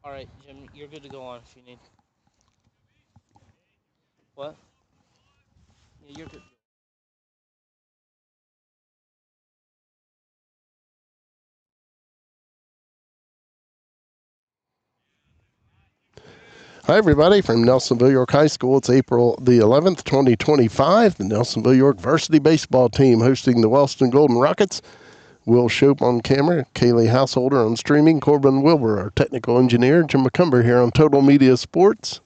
All right, Jim, you're good to go on if you need. What? Yeah, you're good. Hi, everybody from Nelsonville-York High School. It's April the 11th, 2025. The Nelsonville-York varsity baseball team hosting the Wellston Golden Rockets. Will Shope on camera, Kaylee Householder on streaming, Corbin Wilbur, our technical engineer, Jim McCumber here on Total Media Sports.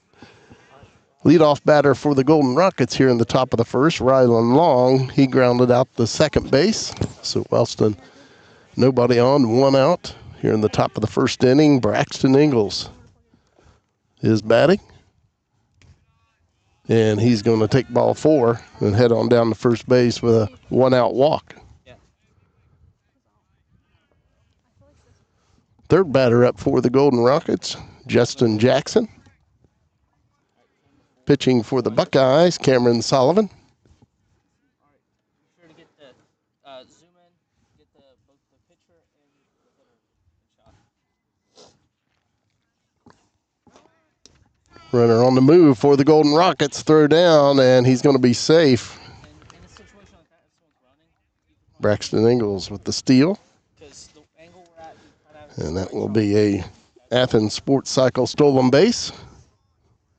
Leadoff batter for the Golden Rockets here in the top of the first, Rylan Long. He grounded out the second base. So Wellston, nobody on, one out. Here in the top of the first inning, Braxton Ingles is batting. And he's going to take ball four and head on down to first base with a one-out walk. Yeah. Third batter up for the Golden Rockets, Justin Jackson. Pitching for the Buckeyes, Cameron Sullivan. All right. Be sure to get the zoom in, get the both the pitcher and the hitter in shot. Runner on the move for the Golden Rockets, throw down, and he's going to be safe. And in a situation like that, if someone's running, you could probably Braxton Ingles with the steal, because the angle we're at, you kind of have and that strike will shot be to a Athens Sports Cycle stolen base,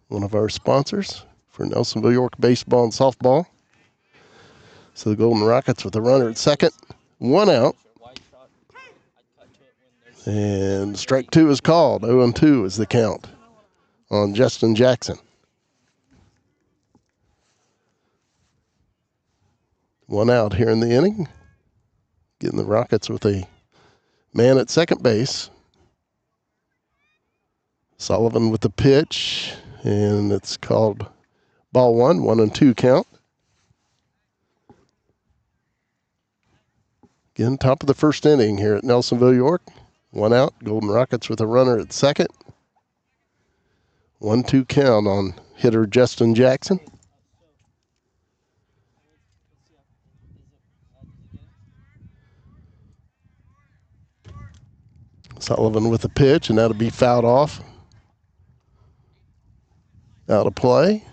one of our sponsors for Nelsonville-York baseball and softball. So the Golden Rockets with the runner at second, one out. wide shot. I'd cut to it when there's And strike two is called. 0-2 is the count on Justin Jackson. One out here in the inning. Getting the Rockets with a man at second base. Sullivan with the pitch. And it's called ball one, 1-2 count. Again, top of the first inning here at Nelsonville-York. One out. Golden Rockets with a runner at second. 1-2 count on hitter Justin Jackson. Sullivan with the pitch, and that'll be fouled off. Out of play.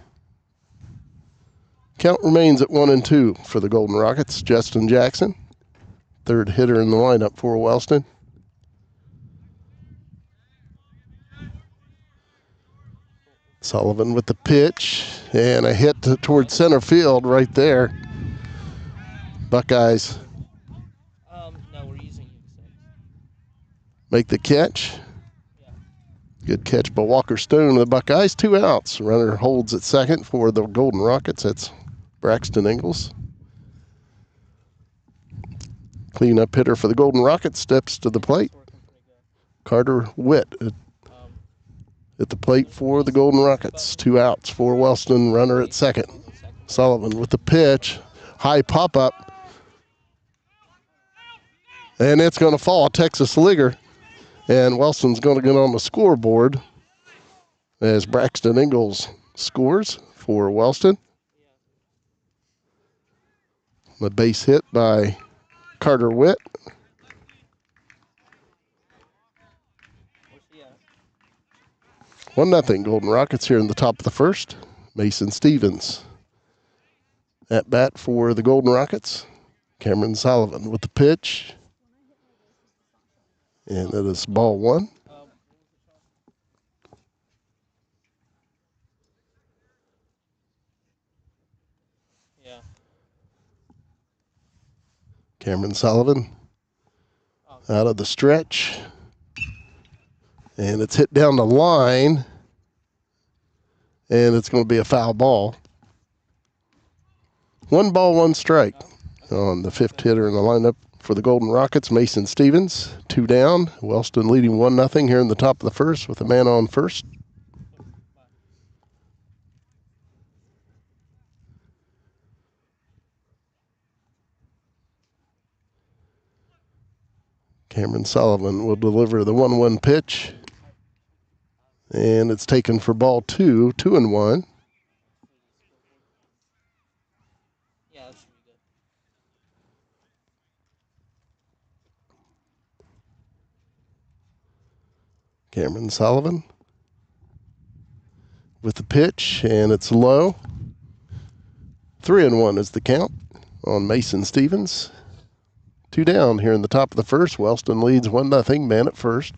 Count remains at 1-2 for the Golden Rockets. Justin Jackson, third hitter in the lineup for Wellston. Sullivan with the pitch, and a hit towards center field right there. Buckeyes no, we're using U6. make the catch. Yeah. Good catch by Walker Stone of the Buckeyes. Two outs. Runner holds at second for the Golden Rockets. That's Braxton Ingles. Cleanup hitter for the Golden Rockets steps to the plate. Carter Witt at the plate for the Golden Rockets. Two outs for Wellston. Runner at second. Sullivan with the pitch. High pop-up. And it's going to fall. Texas Ligger. And Wellston's going to get on the scoreboard as Braxton Ingles scores for Wellston. The base hit by Carter Witt. Where's he at? 1-0 Golden Rockets here in the top of the first. Mason Stevens at bat for the Golden Rockets. Cameron Sullivan with the pitch. And that is ball one. Yeah. Cameron Sullivan Oh, out of the stretch. And it's hit down the line. And it's going to be a foul ball. 1 ball, 1 strike on the fifth hitter in the lineup for the Golden Rockets, Mason Stevens. 2 down. Wellston leading 1-0 here in the top of the first with a man on first. Cameron Sullivan will deliver the 1-1 pitch. And it's taken for ball 2, 2-1. yeah, that should be good. Cameron Sullivan with the pitch, and it's low. 3-1 is the count on Mason Stevens. 2 down here in the top of the first. Wellston leads 1-0, man at first.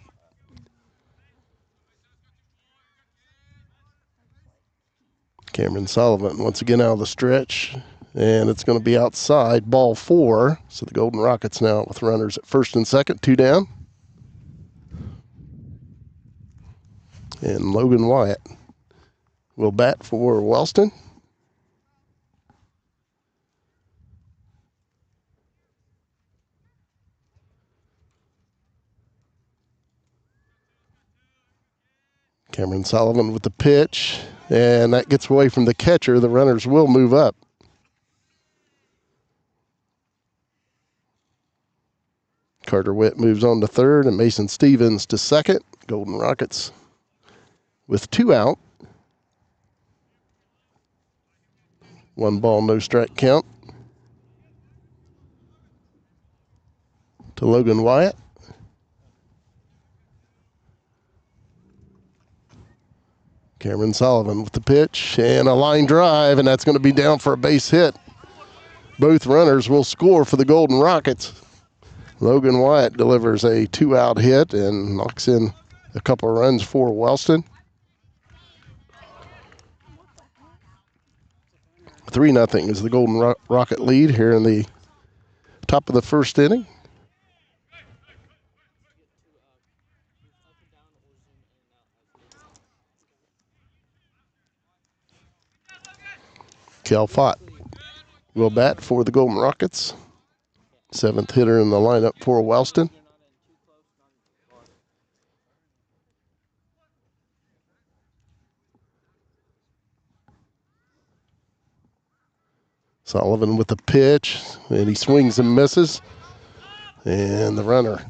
Cameron Sullivan once again out of the stretch, and it's going to be outside, ball 4. So the Golden Rockets now with runners at first and second, 2 down. And Logan Wyatt will bat for Wellston. Cameron Sullivan with the pitch, and that gets away from the catcher. The runners will move up. Carter Witt moves on to third, and Mason Stevens to second. Golden Rockets with 2 out. 1 ball, no strike count to Logan Wyatt. Cameron Sullivan with the pitch, and a line drive, and that's going to be down for a base hit. Both runners will score for the Golden Rockets. Logan Wyatt delivers a 2-out hit and knocks in a couple of runs for Wellston. 3-0 is the Golden Rocket lead here in the top of the first inning. Cal Fott will bat for the Golden Rockets. 7th hitter in the lineup for Wellston. Sullivan with the pitch, and he swings and misses. And the runner,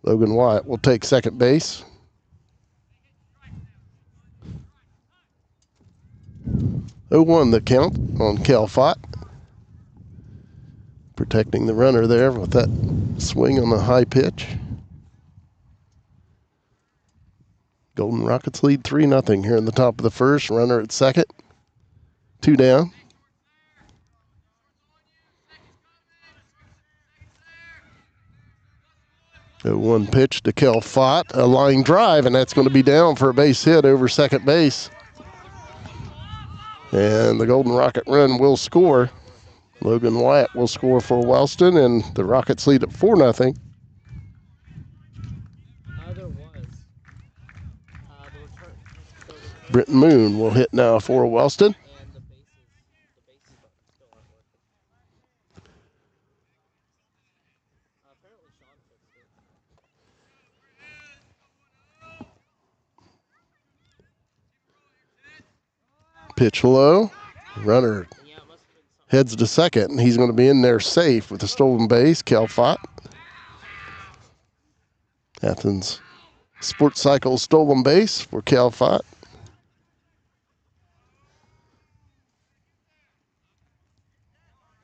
Logan Wyatt, will take second base. Oh, 0-1 the count on Cal Fott. Protecting the runner there with that swing on the high pitch. Golden Rockets lead 3-0 here in the top of the first. Runner at second. 2 down. 0-1 pitch to Cal Fott. A line drive, and that's going to be down for a base hit over second base. And the Golden Rocket run will score. Logan Wyatt will score for Wellston, and the Rockets lead at 4-0. Britton Moon will hit now for Wellston. Pitch low. Runner heads to second, and he's going to be in there safe with a stolen base. Cal Fott. Athens Sports Cycle stolen base for Cal Fott.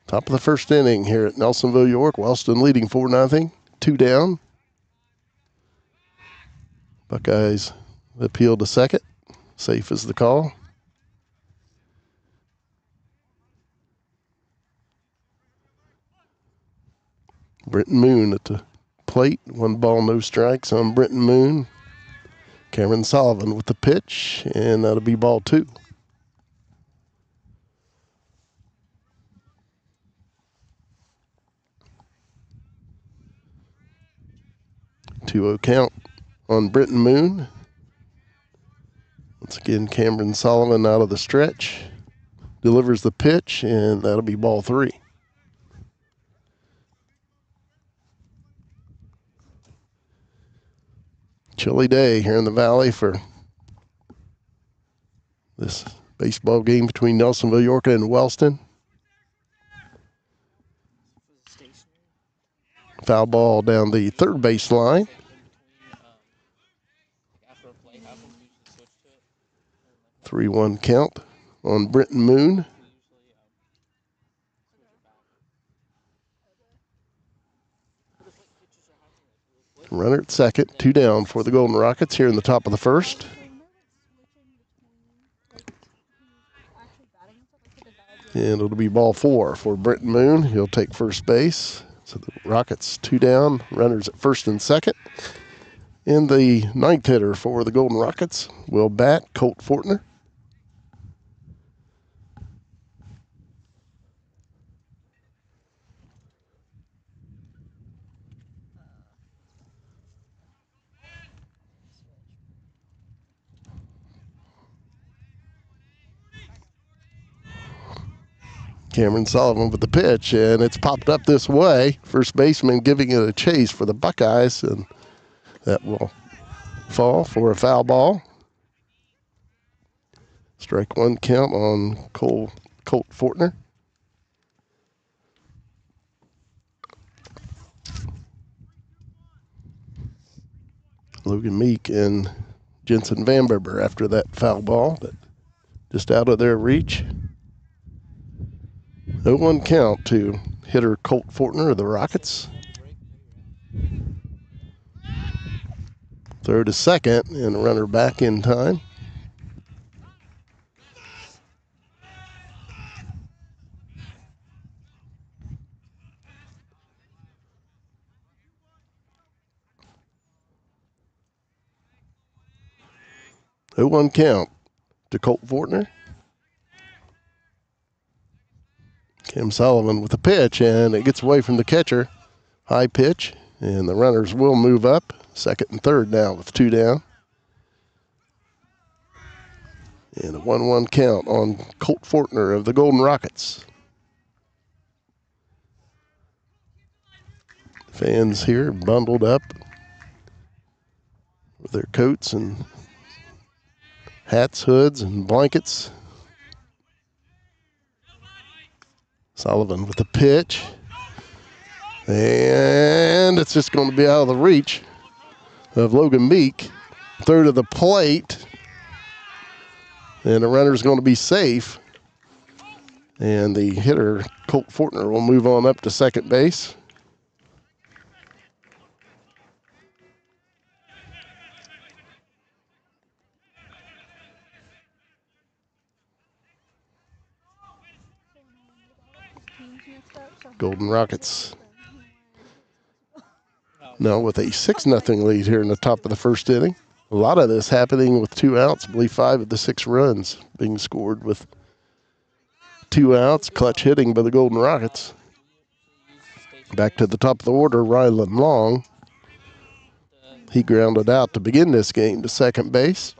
Top of the first inning here at Nelsonville-York. Wellston leading 4-0. 2 down. Buckeyes appeal to second. Safe is the call. Britton Moon at the plate. 1 ball, no strikes on Britton Moon. Cameron Sullivan with the pitch, and that'll be ball 2. Two-0 count on Britton Moon. Once again, Cameron Sullivan out of the stretch. Delivers the pitch, and that'll be ball 3. Chilly day here in the valley for this baseball game between Nelsonville-York and Wellston. Foul ball down the third base line. 3-1 count on Britton Moon. Runner at second, 2 down for the Golden Rockets here in the top of the first. And it'll be ball 4 for Brenton Moon. He'll take first base. So the Rockets 2 down, runners at first and second. In the ninth hitter for the Golden Rockets will bat Colt Fortner. Cameron Sullivan with the pitch, and it's popped up this way. First baseman giving it a chase for the Buckeyes, and that will fall for a foul ball. Strike 1 count on Colt Fortner. Logan Meek and Jensen Vanberber after that foul ball, but just out of their reach. 0-1 count to hitter Colt Fortner of the Rockets. Throw to second, and a runner back in time. Oh, 1 count to Colt Fortner. Cam Sullivan with the pitch, and it gets away from the catcher. High pitch, and the runners will move up. Second and third now with 2 down. And a 1-1 count on Colt Fortner of the Golden Rockets. Fans here bundled up with their coats and hats, hoods, and blankets. Sullivan with the pitch. And it's just going to be out of the reach of Logan Meek. Throw to the plate. And the runner's going to be safe. And the hitter, Colt Fortner, will move on up to second base. Golden Rockets now with a 6-0 lead here in the top of the first inning. A lot of this happening with 2 outs. I believe 5 of the 6 runs being scored with 2 outs. Clutch hitting by the Golden Rockets. Back to the top of the order, Rylan Long. He grounded out to begin this game to second base.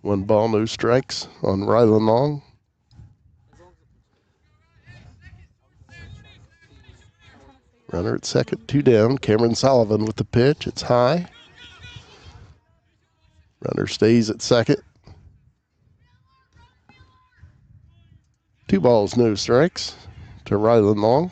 1 ball, no strikes on Rylan Long. Runner at second, 2 down. Cameron Sullivan with the pitch. It's high. Runner stays at second. 2 balls, no strikes to Rylan Long.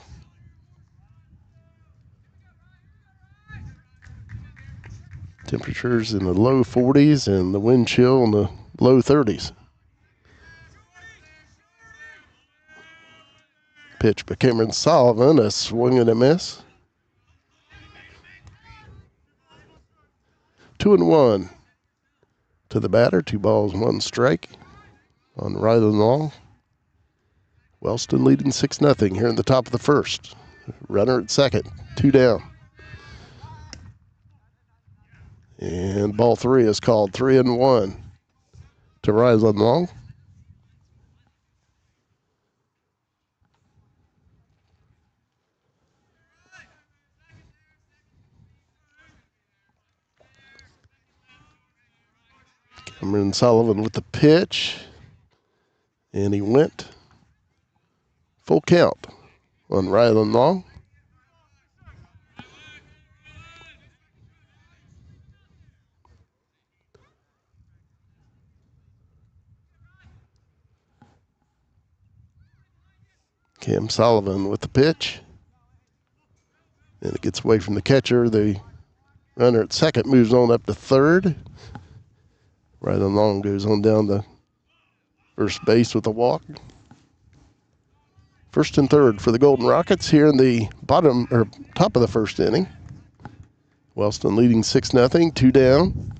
Temperatures in the low 40s and the wind chill in the low 30s. Pitch by Cameron Sullivan, a swing and a miss. 2-1 to the batter. 2 balls, 1 strike on Rylan Long. Wellston leading 6-0 here in the top of the first. Runner at second, 2 down. And ball 3 is called. 3-1 to Rylan Long. Cameron Sullivan with the pitch, and he went full count on Rylan Long. Cam Sullivan with the pitch, and it gets away from the catcher. The runner at second moves on up to third. Rylan Long goes on down to first base with a walk. First and third for the Golden Rockets here in the top of the first inning. Wellston leading 6-0, 2 down.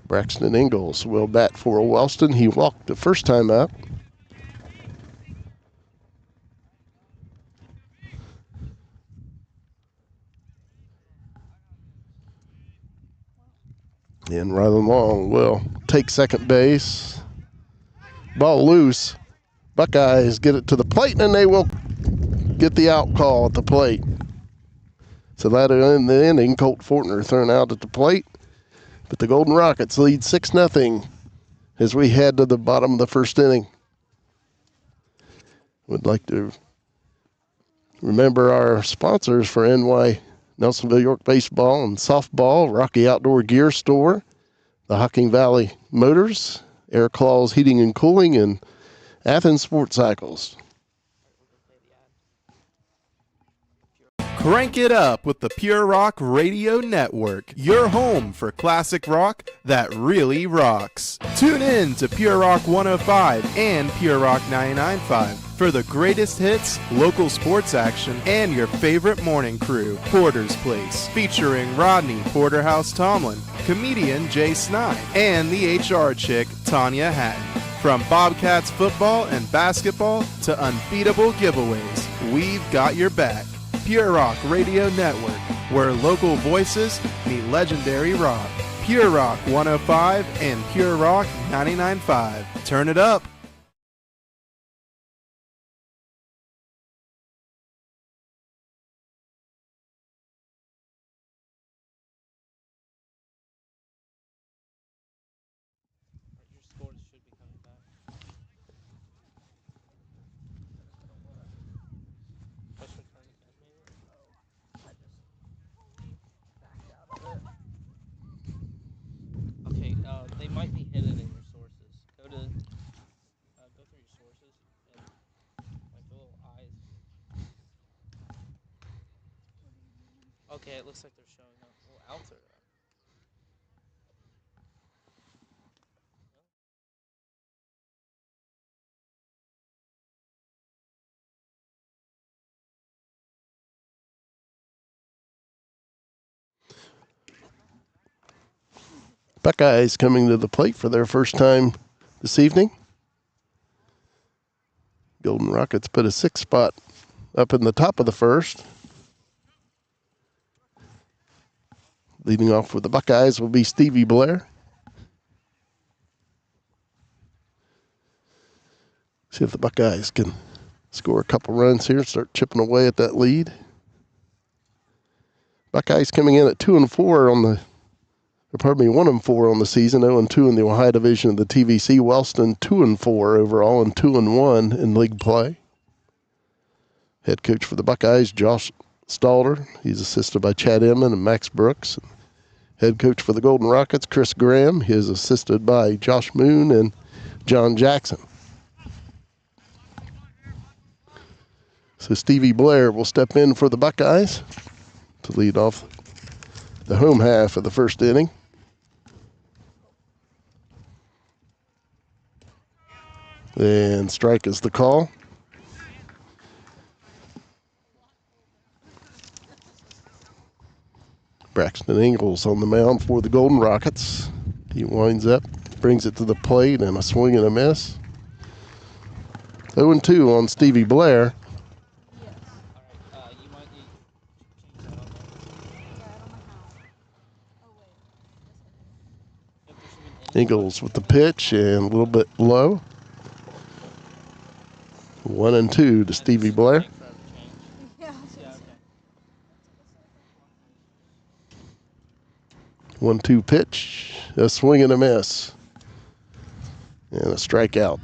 Braxton Ingalls will bat for Wellston. He walked the first time up. And Rylan Long will take second base. Ball loose. Buckeyes get it to the plate, and they will get the out call at the plate. So that'll end the inning. Colt Fortner thrown out at the plate. But the Golden Rockets lead 6-0 as we head to the bottom of the first inning. Would like to remember our sponsors for NY Nelsonville-York Baseball and Softball, Rocky Outdoor Gear Store, the Hocking Valley Motors, Air Claws Heating and Cooling, and Athens Sports Cycles. Crank it up with the Pure Rock Radio Network, your home for classic rock that really rocks. Tune in to Pure Rock 105 and Pure Rock 99.5 for the greatest hits, local sports action, and your favorite morning crew, Porter's Place, featuring Rodney Porterhouse Tomlin, comedian Jay Snide, and the HR chick, Tanya Hatton. From Bobcats football and basketball to unbeatable giveaways, we've got your back. Pure Rock Radio Network, where local voices meet legendary rock. Pure Rock 105 and Pure Rock 99.5. Turn it up. Your scores should be coming back. Push return again, maybe? Oh, I just backed out of it. Okay, they might be hidden in your sources. Go through your sources and like the little eyes. Okay, it looks like they're showing up. Well, outs are up. Buckeyes coming to the plate for their first time this evening. Golden Rockets put a 6 spot up in the top of the first. Leading off with the Buckeyes will be Stevie Blair. See if the Buckeyes can score a couple runs here, start chipping away at that lead. Buckeyes coming in at 2-4 on the, 1-4 on the season, 0-2 in the Ohio division of the TVC. Wellston 2-4 overall and 2-1 in league play. Head coach for the Buckeyes, Josh Stalder. He's assisted by Chad Inman and Max Brooks. Head coach for the Golden Rockets, Chris Graham. He is assisted by Josh Moon and John Jackson. So Stevie Blair will step in for the Buckeyes to lead off the home half of the first inning. And strike is the call. Braxton Ingalls on the mound for the Golden Rockets. He winds up, brings it to the plate, and a swing and a miss. 0-2 on Stevie Blair. Alright, you might need to change that on there. Yeah, I don't know how. Oh, wait. Yep, there should be an Ingalls with the pitch and a little bit low. 1-2 to Stevie Blair. Yeah. Yeah, okay. 1-2 pitch, a swing and a miss, and a strikeout.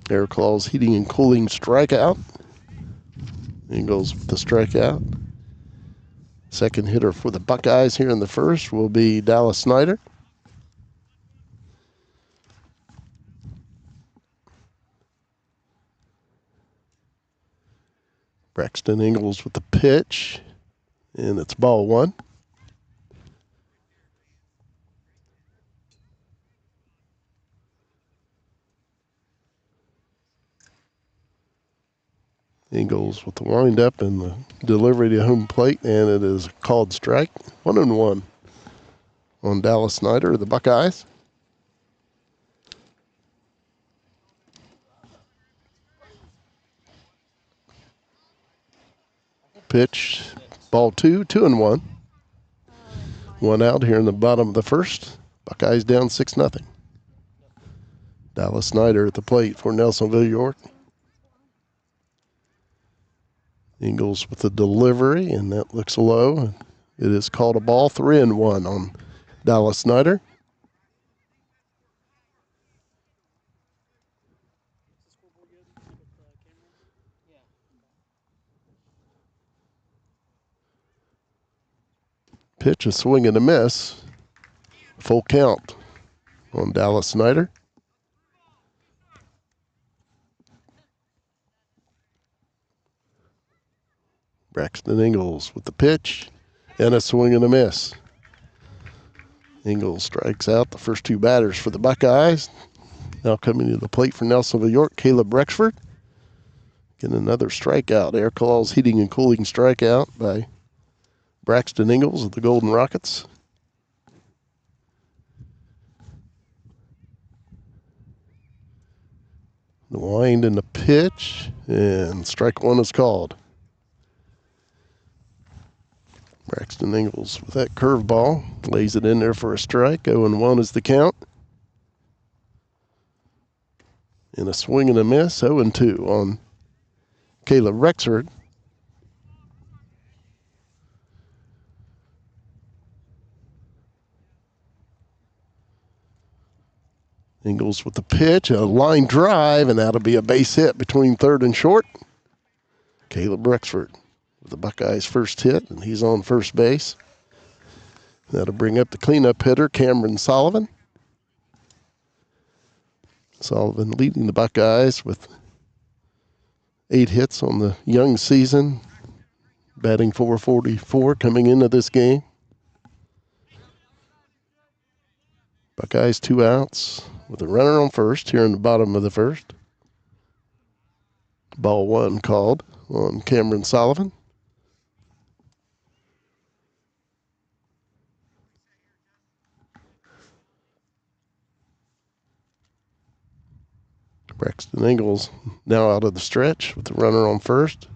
Air Claws Heating and Cooling strikeout. Ingalls with the strikeout. Second hitter for the Buckeyes here in the first will be Dallas Snyder. Braxton Ingalls with the pitch, and it's ball one. Eagles with the windup and the delivery to home plate, and it is a called strike. 1-1 on Dallas Snyder of the Buckeyes. Pitch, ball 2, 2-1. One out here in the bottom of the first. Buckeyes down 6-0. Dallas Snyder at the plate for Nelsonville-York. Eagles with the delivery, and that looks low. It is called a ball. 3-1 on Dallas Snyder. Pitch, a swing and a miss. Full count on Dallas Snyder. Braxton Ingles with the pitch and a swing and a miss. Ingles strikes out the first two batters for the Buckeyes. Now coming to the plate for Nelsonville-York, Caleb Rexford. Getting another strikeout. Air Claws heating and cooling strikeout by Braxton Ingles of the Golden Rockets. The wind and the pitch, and strike one is called. Braxton Ingles with that curveball, lays it in there for a strike. 0-1 is the count. And a swing and a miss, 0-2 on Caleb Rexford. Ingles with the pitch, a line drive, and that'll be a base hit between third and short. Caleb Rexford with the Buckeyes' first hit, and he's on first base. That'll bring up the cleanup hitter, Cameron Sullivan. Sullivan leading the Buckeyes with 8 hits on the young season, batting .444 coming into this game. Buckeyes 2 outs with a runner on first here in the bottom of the first. Ball 1 called on Cameron Sullivan. Braxton Ingles now out of the stretch with the runner on first.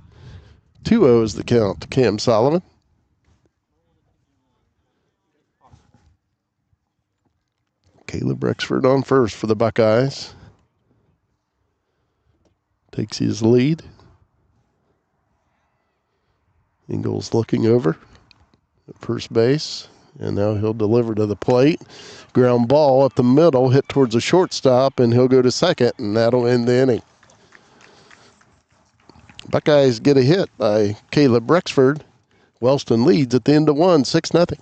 2-0 is the count to Cam Sullivan. Caleb Rexford on first for the Buckeyes. Takes his lead. Ingles looking over at first base, and now he'll deliver to the plate. Ground ball up the middle, hit towards the shortstop, and he'll go to second, and that'll end the inning. Buckeyes get a hit by Caleb Rexford. Wellston leads at the end of 1, 6-0.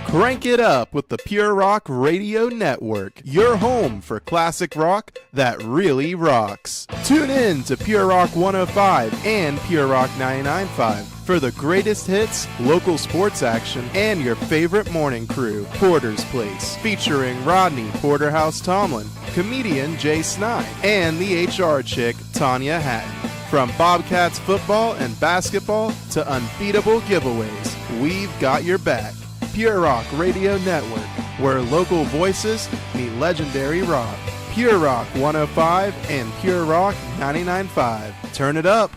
Crank it up with the Pure Rock Radio Network, your home for classic rock that really rocks. Tune in to Pure Rock 105 and Pure Rock 99.5 for the greatest hits, local sports action, and your favorite morning crew, Porter's Place, featuring Rodney Porterhouse Tomlin, comedian Jay Snide, and the HR chick, Tanya Hatton. From Bobcats football and basketball to unbeatable giveaways, we've got your back. Pure Rock Radio Network, where local voices meet legendary rock. Pure Rock 105 and Pure Rock 99.5. Turn it up.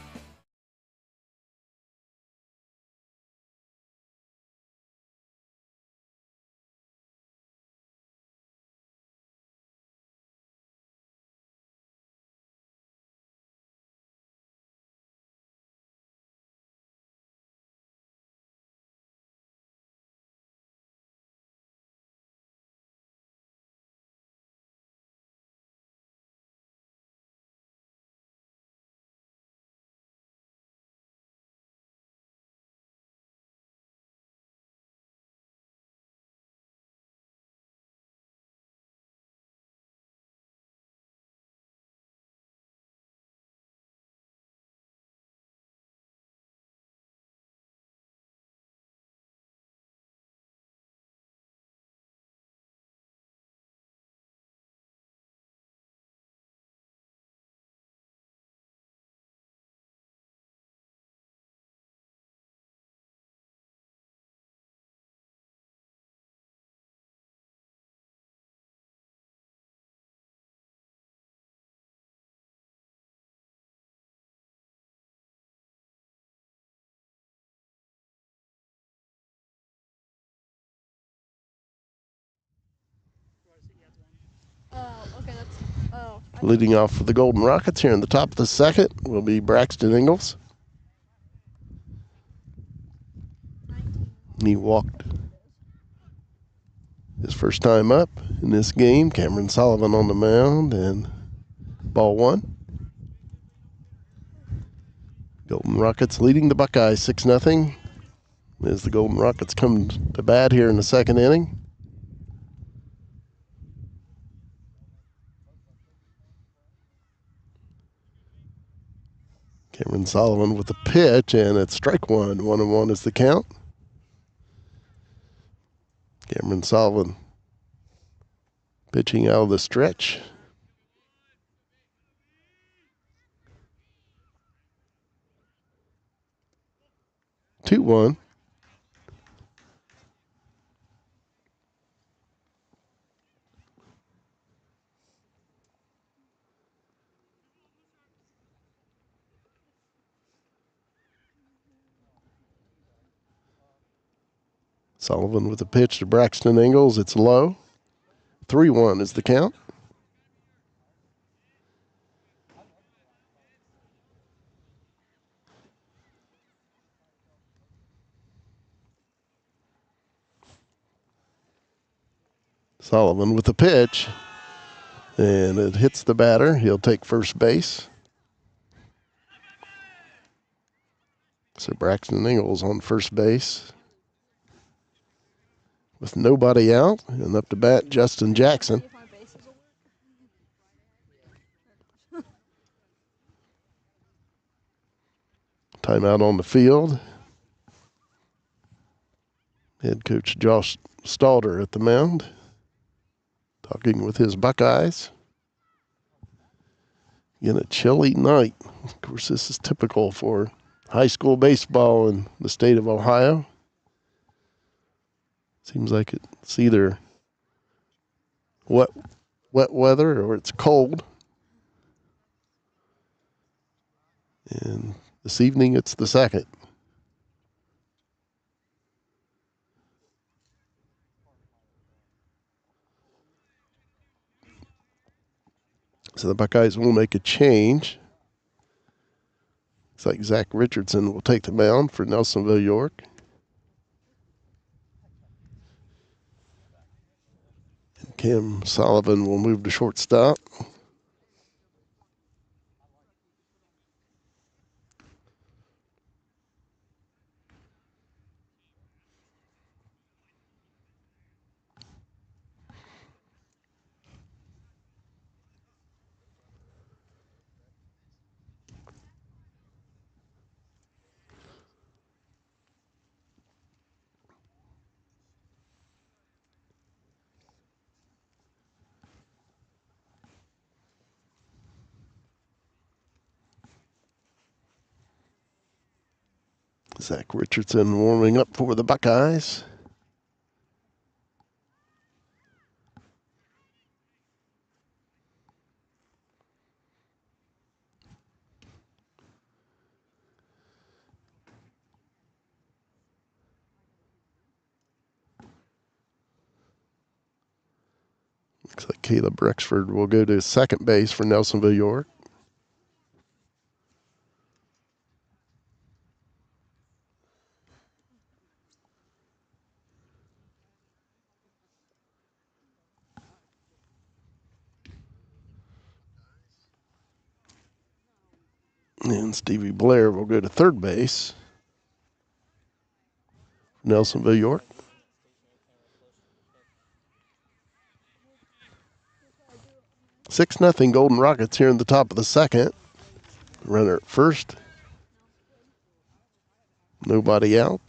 Leading off for the Golden Rockets here in the top of the second will be Braxton Ingalls. He walked his first time up in this game. Cameron Sullivan on the mound, and ball one. Golden Rockets leading the Buckeyes 6-0 as the Golden Rockets come to bat here in the second inning. Cameron Sullivan with the pitch, and it's strike one. 1-1 is the count. Cameron Sullivan pitching out of the stretch. 2-1. Sullivan with the pitch to Braxton Ingalls. It's low. 3-1 is the count. Sullivan with the pitch, and it hits the batter. He'll take first base. So Braxton Ingalls on first base with nobody out, and up to bat Justin Jackson. Timeout on the field. Head coach Josh Stalder at the mound, talking with his Buckeyes. Again, a chilly night. Of course, this is typical for high school baseball in the state of Ohio. Seems like it's either wet weather or it's cold. And this evening it's the second. So the Buckeyes will make a change. Looks like Zach Richardson will take the mound for Nelsonville-York. And Cam Sullivan will move to shortstop. Zach Richardson warming up for the Buckeyes. Looks like Caleb Rexford will go to second base for Nelsonville-York. And Stevie Blair will go to third base. Nelsonville-York. 6-0 Golden Rockets here in the top of the second. Runner at first. Nobody out.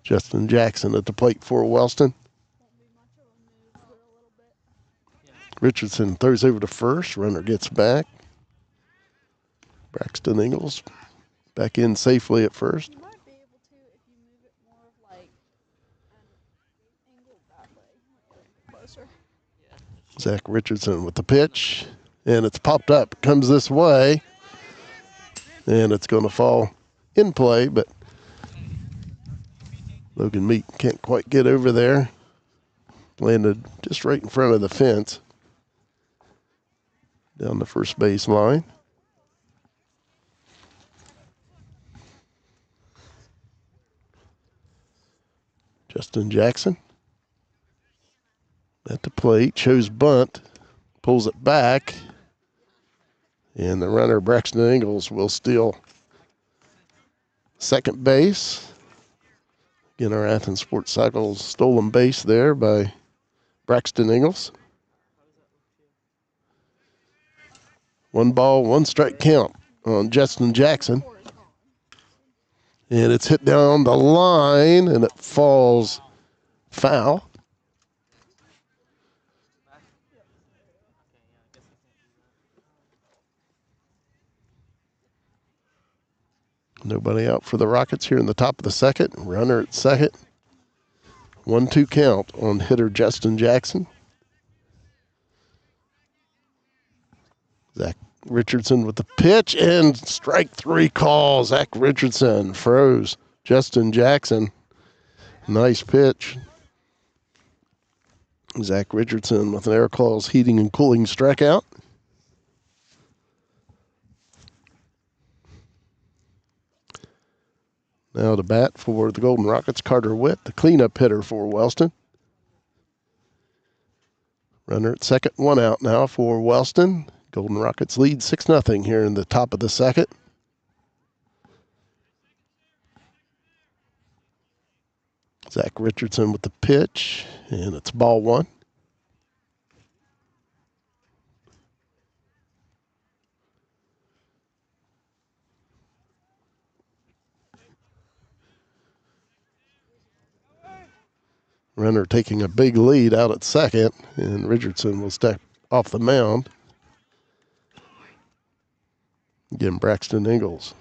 Justin Jackson at the plate for Wellston. Richardson throws over to first. Runner gets back. Braxton Ingalls back in safely at first. You might be able to if you move it more of like an angle that way, closer. Zach Richardson with the pitch, and it's popped up. Comes this way, and it's going to fall in play, but Logan Meek can't quite get over there. Landed just right in front of the fence. down the first base line. Justin Jackson at the plate, shows bunt, pulls it back, and the runner, Braxton Ingalls, will steal second base. Again, our Athens Sports Cycles stolen base there by Braxton Ingalls. 1 ball, 1 strike count on Justin Jackson. And it's hit down the line, and it falls foul. Nobody out for the Rockets here in the top of the second. Runner at second. 1-2 count on hitter Justin Jackson. Zach Richardson with the pitch, and strike 3 call. Zach Richardson froze Justin Jackson. Nice pitch. Zach Richardson with an Air Claws heating and cooling strikeout. Now to bat for the Golden Rockets, Carter Witt, the cleanup hitter for Wellston. Runner at second, 1 out now for Wellston. Golden Rockets lead 6-0 here in the top of the second. Zach Richardson with the pitch, and it's ball 1. Runner taking a big lead out at second, and Richardson will step off the mound. Again, Braxton Ingalls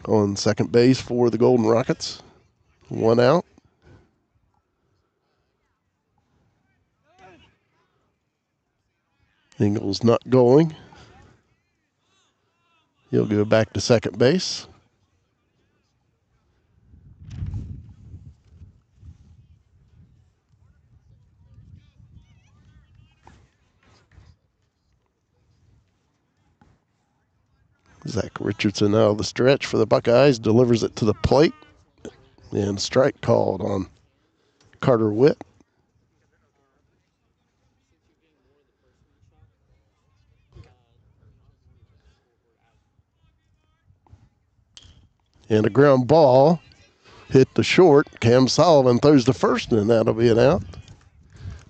on second base for the Golden Rockets. 1 out. Ingalls not going. He'll go back to second base. Zach Richardson out of the stretch for the Buckeyes, delivers it to the plate, and strike called on Carter Witt. And a ground ball hit the short. Cam Sullivan throws to first, and that'll be an out.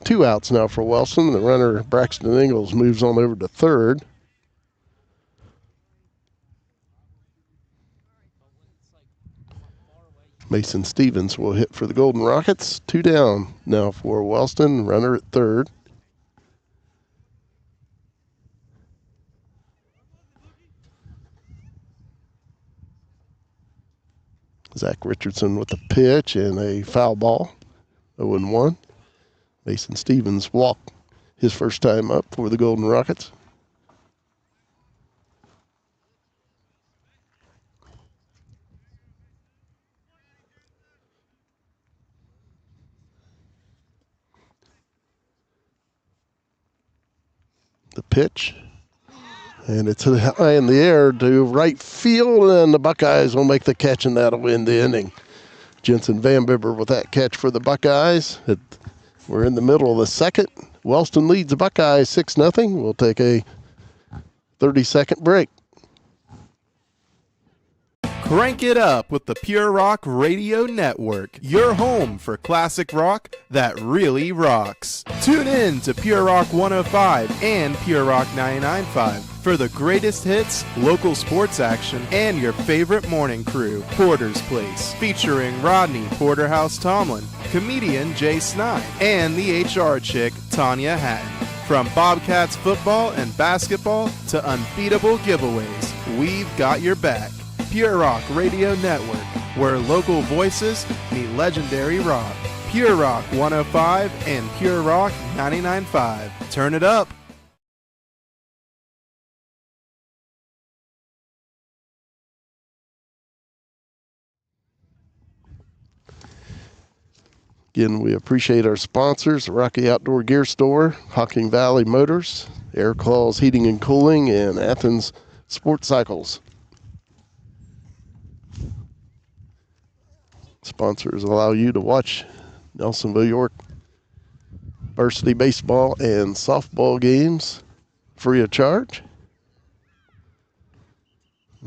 2 outs now for Wellston. The runner, Braxton Ingalls, moves on over to third. Mason Stevens will hit for the Golden Rockets. 2 down now for Wellston. Runner at third. Zach Richardson with the pitch and a foul ball. 0-1. Mason Stevens walked his first time up for the Golden Rockets. The pitch, and it's high in the air to right field, and the Buckeyes will make the catch, and that'll win the inning. Jensen Van Bibber with that catch for the Buckeyes. We're in the middle of the second. Wellston leads the Buckeyes 6-0. We'll take a 30-second break. Crank it up with the Pure Rock Radio Network, your home for classic rock that really rocks. Tune in to Pure Rock 105 and Pure Rock 99.5 for the greatest hits, local sports action, and your favorite morning crew, Porter's Place, featuring Rodney Porterhouse Tomlin, comedian Jay Snide, and the HR chick, Tanya Hatton. From Bobcats football and basketball to unbeatable giveaways, we've got your back. Pure Rock Radio Network, where local voices meet legendary rock. Pure Rock 105 and Pure Rock 99.5. Turn it up. Again, we appreciate our sponsors, the Rocky Outdoor Gear Store, Hocking Valley Motors, Air Claws Heating and Cooling, and Athens Sports Cycles. Sponsors allow you to watch Nelsonville-York varsity baseball and softball games free of charge.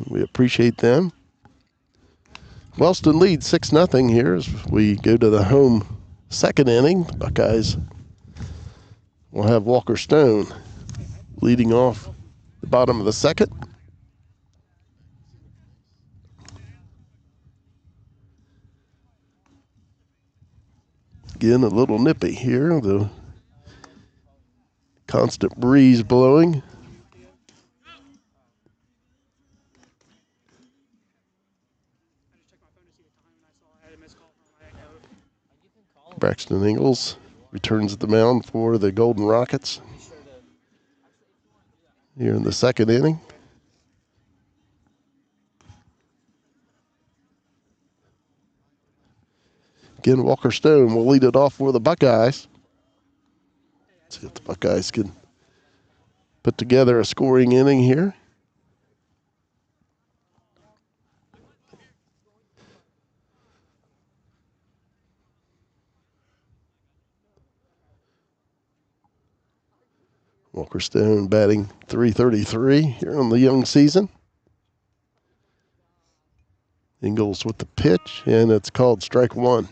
We appreciate them. Wellston leads 6-0 here as we go to the home second inning. The Buckeyes will have Walker Stone leading off the bottom of the second. Again, a little nippy here. The constant breeze blowing. Braxton Ingalls returns the mound for the Golden Rockets here in the second inning. Again, Walker Stone will lead it off for the Buckeyes. Let's see if the Buckeyes can put together a scoring inning here. Walker Stone batting .333 here on the young season. Ingalls with the pitch, and it's called strike one.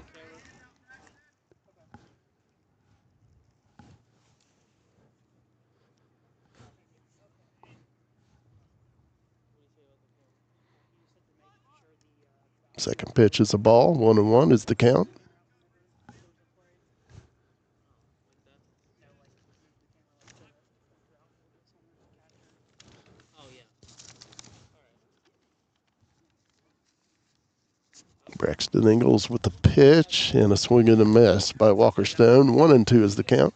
Second pitch is a ball. 1-1 is the count. Braxton Ingalls with the pitch and a swing and a miss by Walker Stone. 1-2 is the count.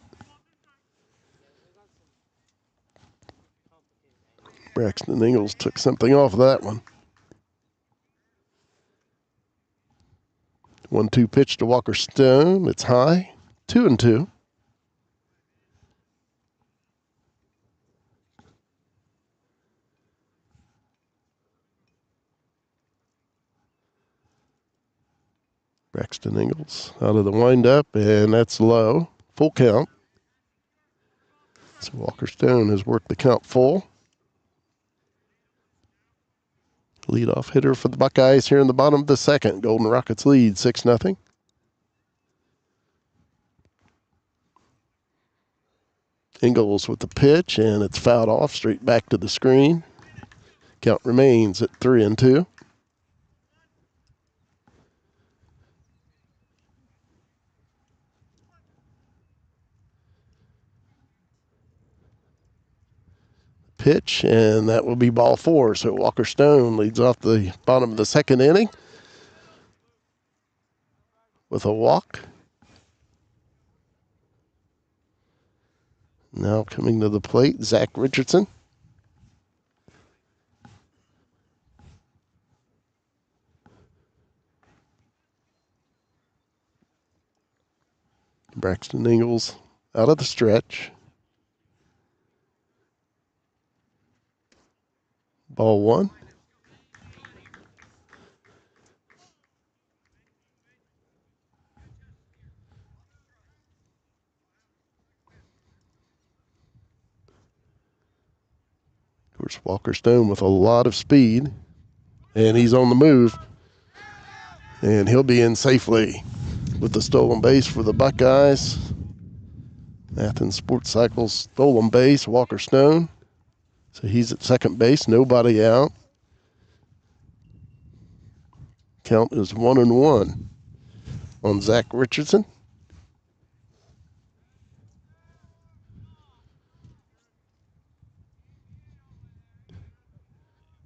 Braxton Ingalls took something off of that one. 1-2 pitch to Walker Stone. It's high. 2-2. Braxton Ingalls out of the windup, and that's low. Full count. So Walker Stone has worked the count full. Leadoff hitter for the Buckeyes here in the bottom of the second. Golden Rockets lead 6-0. Ingalls with the pitch, and it's fouled off straight back to the screen. Count remains at 3-2. Pitch, and that will be ball four. So Walker Stone leads off the bottom of the second inning with a walk. Now coming to the plate, Zach Richardson. Braxton Ingalls out of the stretch. Ball one. Of course, Walker Stone with a lot of speed, and he's on the move. And he'll be in safely with the stolen base for the Buckeyes. Athens Sports Cycles stolen base, Walker Stone. So he's at second base, nobody out. Count is 1-1 on Zach Richardson.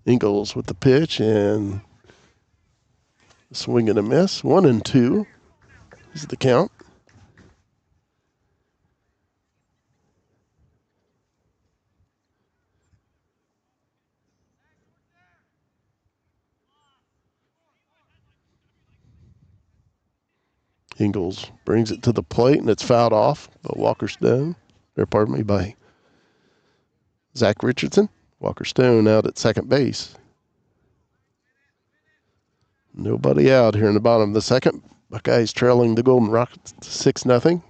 Ingalls with the pitch and swing and a miss. 1-2 is the count. Ingalls brings it to the plate, and it's fouled off by Walker Stone. Or pardon me, by Zach Richardson. Walker Stone out at second base. Nobody out here in the bottom of the second. Buckeyes trailing the Golden Rockets 6-0.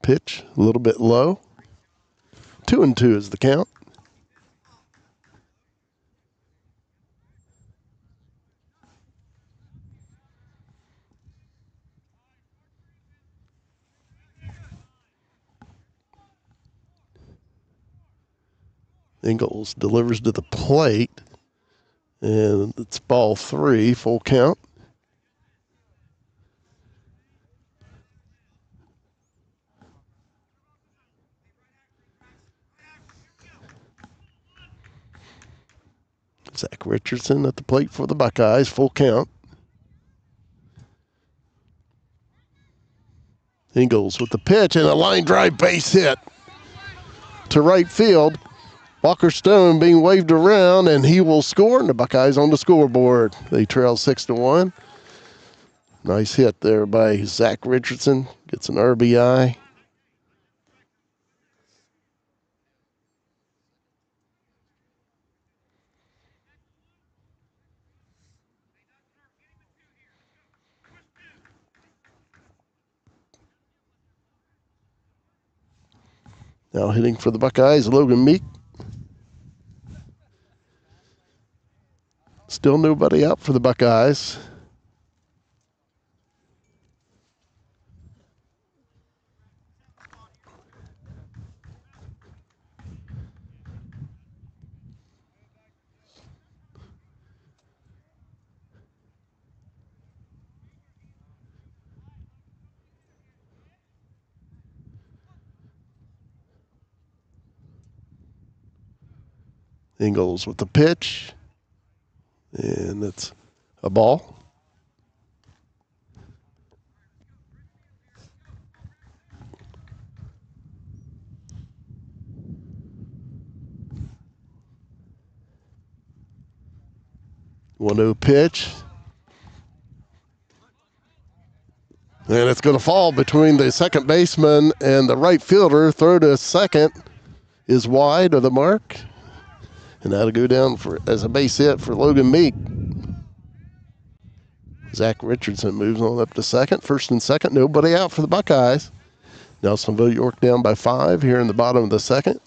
Pitch a little bit low. 2-2 is the count. Ingalls delivers to the plate, and it's ball 3, full count. Zach Richardson at the plate for the Buckeyes, full count. Ingalls with the pitch and a line drive base hit to right field. Walker Stone being waved around, and he will score, and the Buckeyes on the scoreboard. They trail 6-1. Nice hit there by Zach Richardson. Gets an RBI. Now hitting for the Buckeyes, Logan Meek. Still nobody out for the Buckeyes. Ingalls with the pitch, and it's a ball. One-zero pitch. And it's going to fall between the second baseman and the right fielder. Throw to second is wide of the mark. And that'll go down as a base hit for Logan Meek. Zach Richardson moves on up to second. First and second, nobody out for the Buckeyes. Nelsonville-York down by 5 here in the bottom of the second.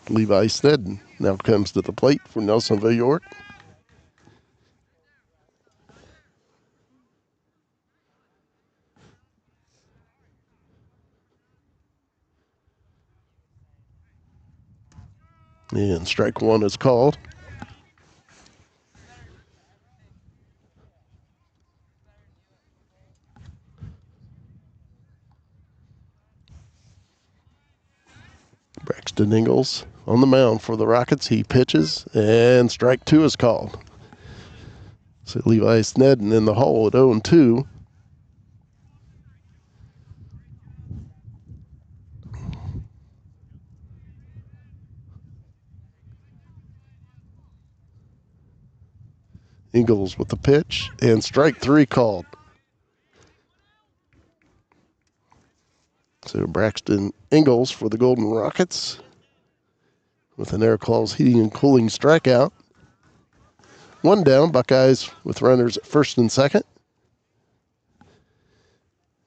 Levi Snedden now comes to the plate for Nelsonville-York. And strike one is called. Braxton Ingalls on the mound for the Rockets. He pitches, and strike 2 is called. So Levi Snedden in the hole at 0-2. Ingalls with the pitch, and strike 3 called. So Braxton Ingalls for the Golden Rockets with an Air Claws heating and cooling strikeout. One down, Buckeyes with runners at first and second.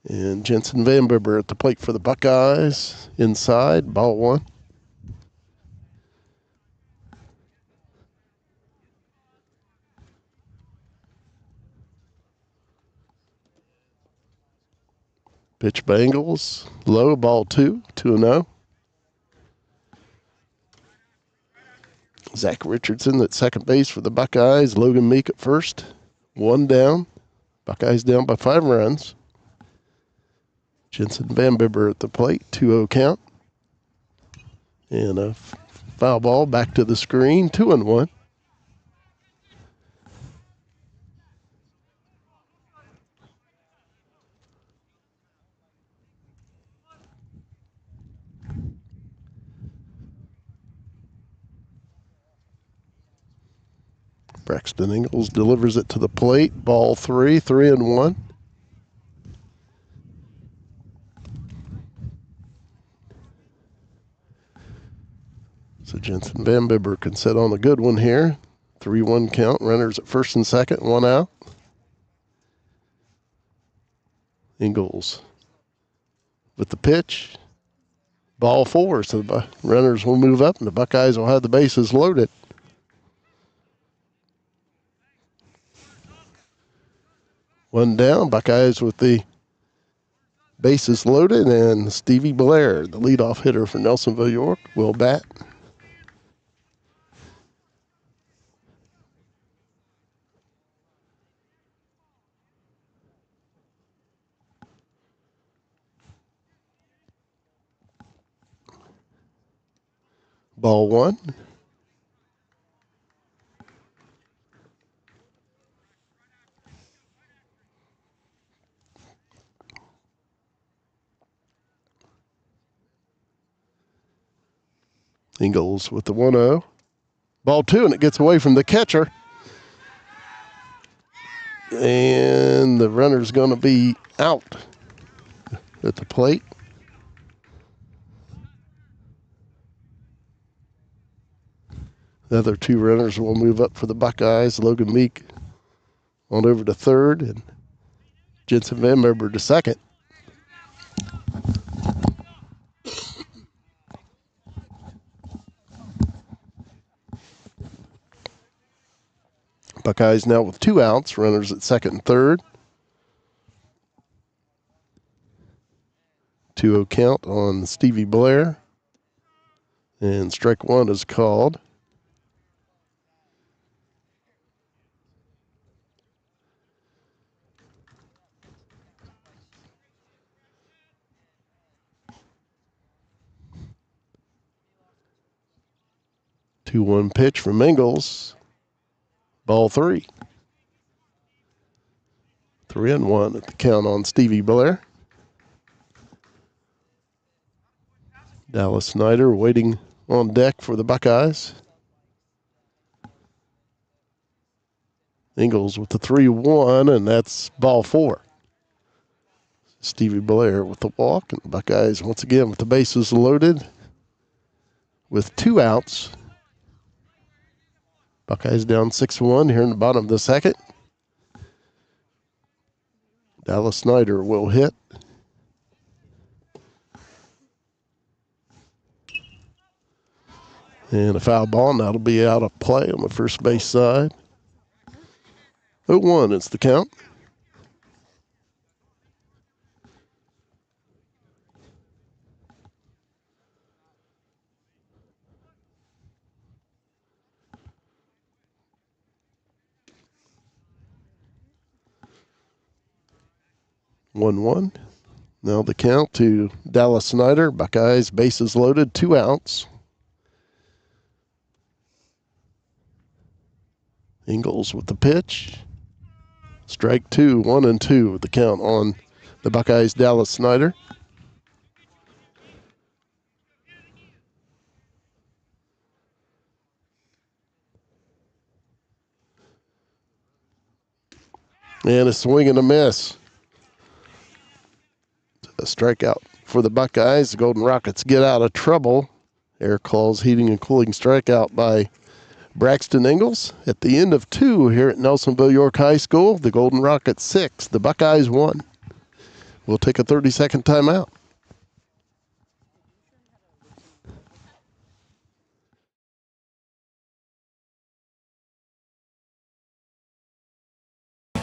And Jensen Van Bibber at the plate for the Buckeyes. Inside, ball 1. Pitch by Ingalls, low, ball 2, 2-0. Zach Richardson at second base for the Buckeyes. Logan Meek at first. One down. Buckeyes down by 5 runs. Jensen Van Bibber at the plate. 2-0 count. And a foul ball back to the screen. 2-1. Braxton Ingalls delivers it to the plate. Ball 3, 3-1. So Jensen Van Bibber can set on a good one here. 3-1 count. Runners at first and second, 1 out. Ingalls with the pitch. Ball 4, so the runners will move up and the Buckeyes will have the bases loaded. One down, Buckeyes with the bases loaded, and Stevie Blair, the leadoff hitter for Nelsonville-York, will bat. Ball 1. Ingalls with the 1-0. Ball 2, and it gets away from the catcher. And the runner's going to be out at the plate. The other 2 runners will move up for the Buckeyes. Logan Meek on over to third, and Jensen Van Bibber to second. Buckeyes now with 2 outs, runners at second and third. 2-0 count on Stevie Blair. And strike 1 is called. Two 2-1 pitch from Ingalls. Ball 3. 3-1 at the count on Stevie Blair. Dallas Snyder waiting on deck for the Buckeyes. Ingalls with the 3-1, and that's ball 4. Stevie Blair with the walk, and the Buckeyes once again with the bases loaded with 2 outs. Buckeyes down 6-1 here in the bottom of the second. Dallas Snyder will hit. And a foul ball, and that'll be out of play on the first base side. 0-1, it's the count.1-1. Now the count to Dallas Snyder. Buckeyes, bases loaded, 2 outs. Ingalls with the pitch. Strike 2, 1-2 with the count on the Buckeyes, Dallas Snyder. And a swing and a miss. A strikeout for the Buckeyes. The Golden Rockets get out of trouble. Air Claws Heating and Cooling strikeout by Braxton Ingalls. At the end of 2 here at Nelsonville-York High School, the Golden Rockets 6, the Buckeyes 1. We'll take a 30-second timeout.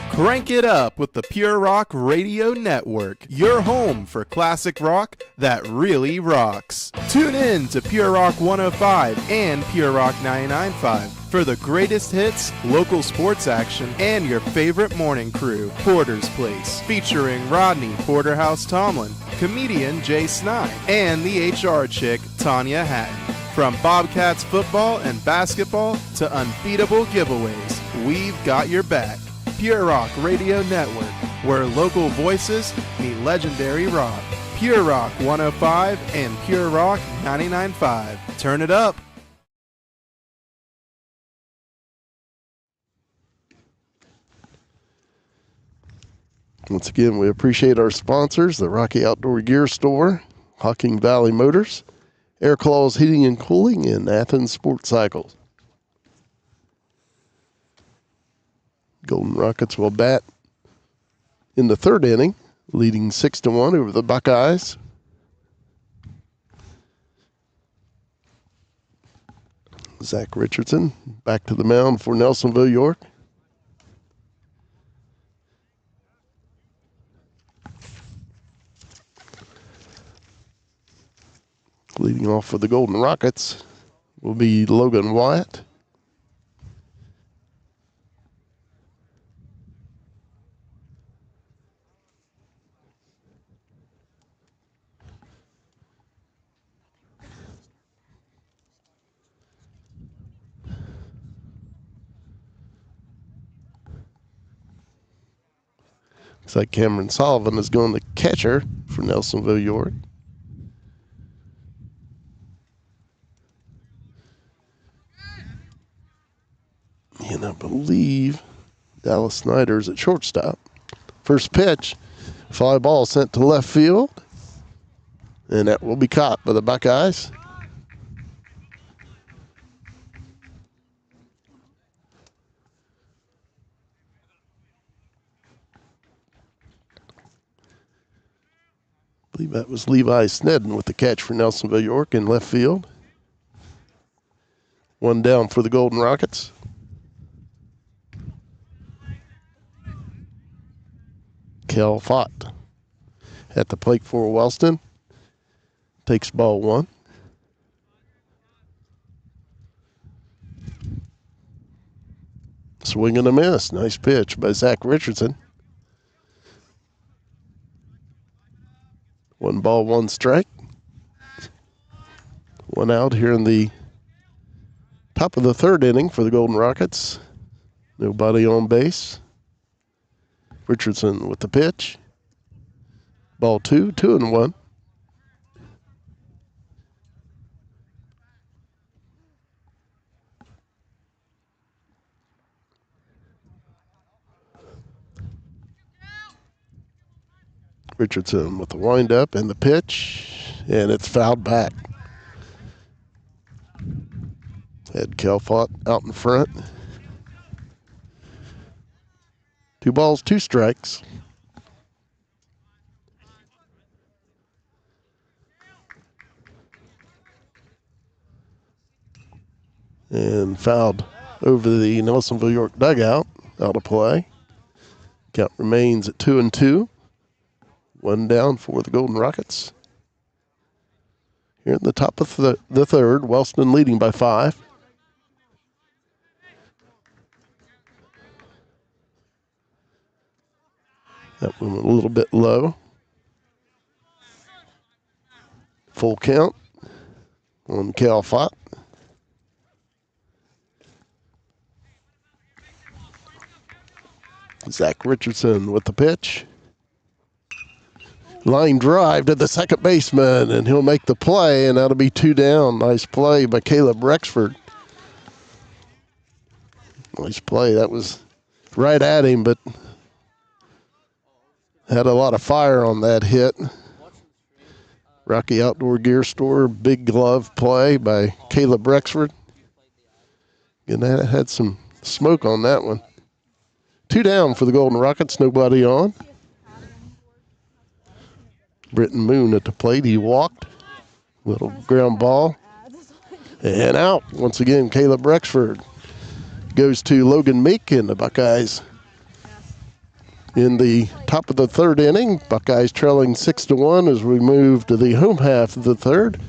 Crank it up with the Pure Rock Radio Network, your home for classic rock that really rocks. Tune in to Pure Rock 105 and Pure Rock 99.5 for the greatest hits, local sports action, and your favorite morning crew, Porter's Place, featuring Rodney Porterhouse Tomlin, comedian Jay Snide, and the HR chick, Tanya Hatton. From Bobcats football and basketball to unbeatable giveaways, we've got your back. Pure Rock Radio Network, where local voices meet legendary rock. Pure Rock 105 and Pure Rock 99.5. Turn it up. Once again, we appreciate our sponsors, the Rocky Outdoor Gear Store, Hocking Valley Motors, Air Claws Heating and Cooling, and Athens Sports Cycles. Golden Rockets will bat in the third inning, leading 6-1 over the Buckeyes. Zach Richardson back to the mound for Nelsonville-York. Leading off for the Golden Rockets will be Logan Wyatt. Looks like Cameron Sullivan is going to catcher for Nelsonville-York. And I believe Dallas Snyder's at shortstop. First pitch, fly ball sent to left field. And that will be caught by the Buckeyes. I believe that was Levi Snedden with the catch for Nelsonville-York in left field. One down for the Golden Rockets. Kel Fott at the plate for Wellston. Takes ball one. Swing and a miss. Nice pitch by Zach Richardson. 1 ball, 1 strike. 1 out here in the top of the third inning for the Golden Rockets. Nobody on base. Richardson with the pitch. Ball 2, 2-1. Richardson with the windup and the pitch, and it's fouled back. Had Kelfott out in front. 2 balls, 2 strikes. And fouled over the Nelsonville-York dugout, out of play. Count remains at 2-2. 1 down for the Golden Rockets. Here in the top of the third, Wellston leading by 5. That one a little bit low. Full count on Cal Fott. Zach Richardson with the pitch. Line drive to the second baseman, and he'll make the play, and that'll be 2 down. Nice play by Caleb Rexford. Nice play. That was right at him, but had a lot of fire on that hit. Rocky Outdoor Gear Store, big glove play by Caleb Rexford. And that had some smoke on that one. 2 down for the Golden Rockets, nobody on. Britton Moon at the plate, he walked. Little ground ball. And out. Once again, Caleb Rexford goes to Logan Meek, and the Buckeyes in the top of the third inning. Buckeyes trailing 6-1 as we move to the home half of the third.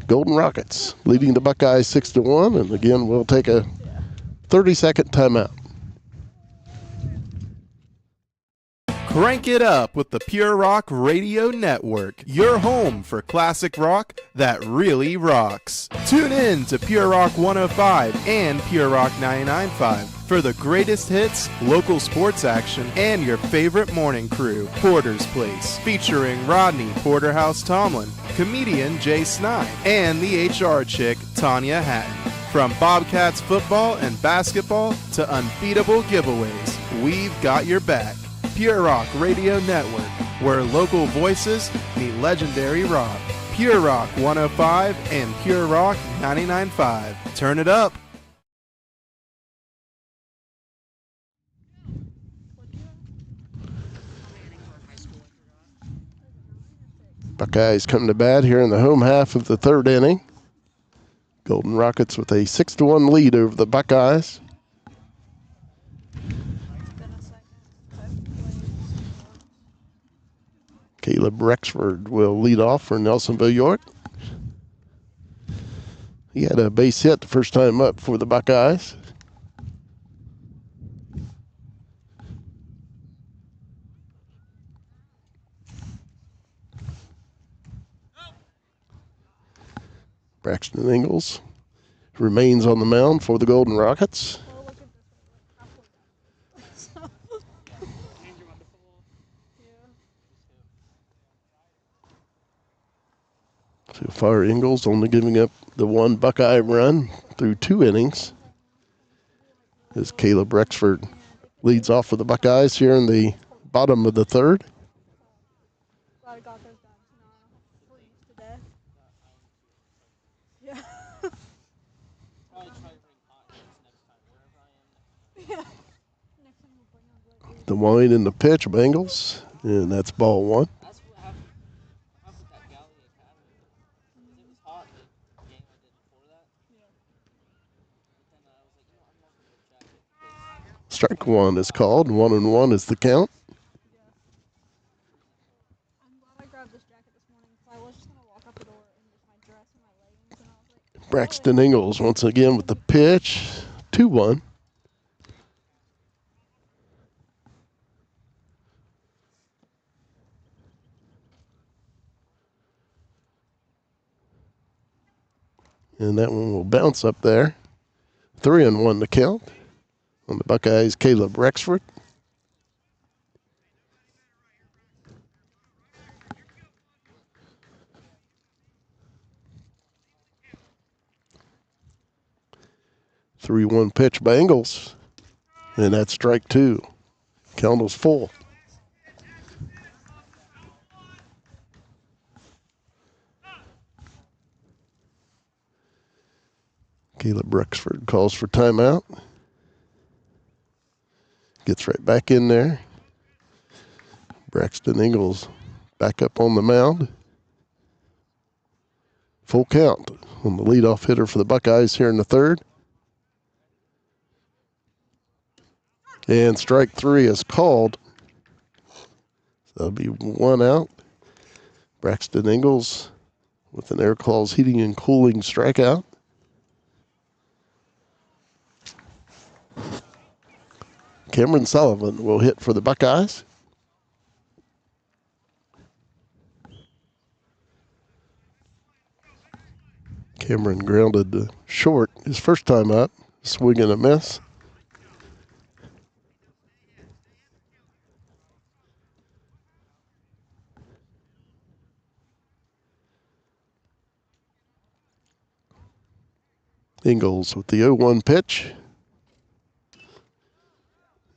Golden Rockets leading the Buckeyes 6-1, and again, we'll take a 30-second timeout. Crank it up with the Pure Rock Radio Network, your home for classic rock that really rocks. Tune in to Pure Rock 105 and Pure Rock 99.5 for the greatest hits, local sports action, and your favorite morning crew, Porter's Place, featuring Rodney Porterhouse Tomlin, comedian Jay Snide, and the HR chick, Tanya Hatton. From Bobcats football and basketball to unbeatable giveaways, we've got your back. Pure Rock Radio Network, where local voices meet legendary rock. Pure Rock 105 and Pure Rock 99.5. Turn it up. Buckeyes come to bat here in the home half of the third inning. Golden Rockets with a 6-1 lead over the Buckeyes. Caleb Rexford will lead off for Nelsonville-York. He had a base hit the first time up for the Buckeyes. Braxton Ingalls remains on the mound for the Golden Rockets. So far, Ingalls only giving up the one Buckeye run through 2 innings. As Caleb Rexford leads off for the Buckeyes here in the bottom of the third. Glad I got those done. So now I don't have to freeze to death. Yeah. Probably try to bring hot hands next time, wherever I am. Yeah. Next time we'll bring on like The wind and the pitch of Ingalls, and that's ball 1. That's what happened with that Galley Academy. Because it was hot the game I did before that. Yeah. But then I was like, I'm not going to wear a jacket. Strike 1 is called. 1-1 is the count. Yeah. I'm glad I grabbed this jacket this morning because I was just going to walk out the door in just my dress and my leggings and I was like, Braxton Ingalls once again with the pitch. 2-1. And that one will bounce up there. 3-1 to count. On the Buckeyes, Caleb Rexford. Three 1 pitch by Ingalls. And that's strike 2. Count is full. Caleb Rexford calls for timeout. Gets right back in there. Braxton Ingalls back up on the mound. Full count on the leadoff hitter for the Buckeyes here in the third. And strike 3 is called. So that'll be 1 out. Braxton Ingalls with an Air Claws Heating and Cooling strikeout. Cameron Sullivan will hit for the Buckeyes. Cameron grounded to short his first time up. Swing and a miss. Ingalls with the 0-1 pitch.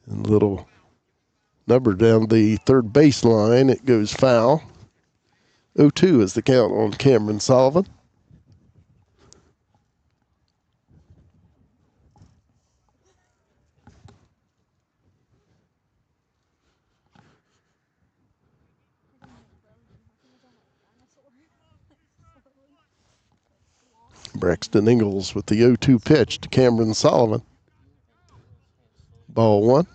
And a little number down the third baseline. It goes foul. 0-2 is the count on Cameron Sullivan. Braxton Ingalls with the 0-2 pitch to Cameron Sullivan. Ball 1.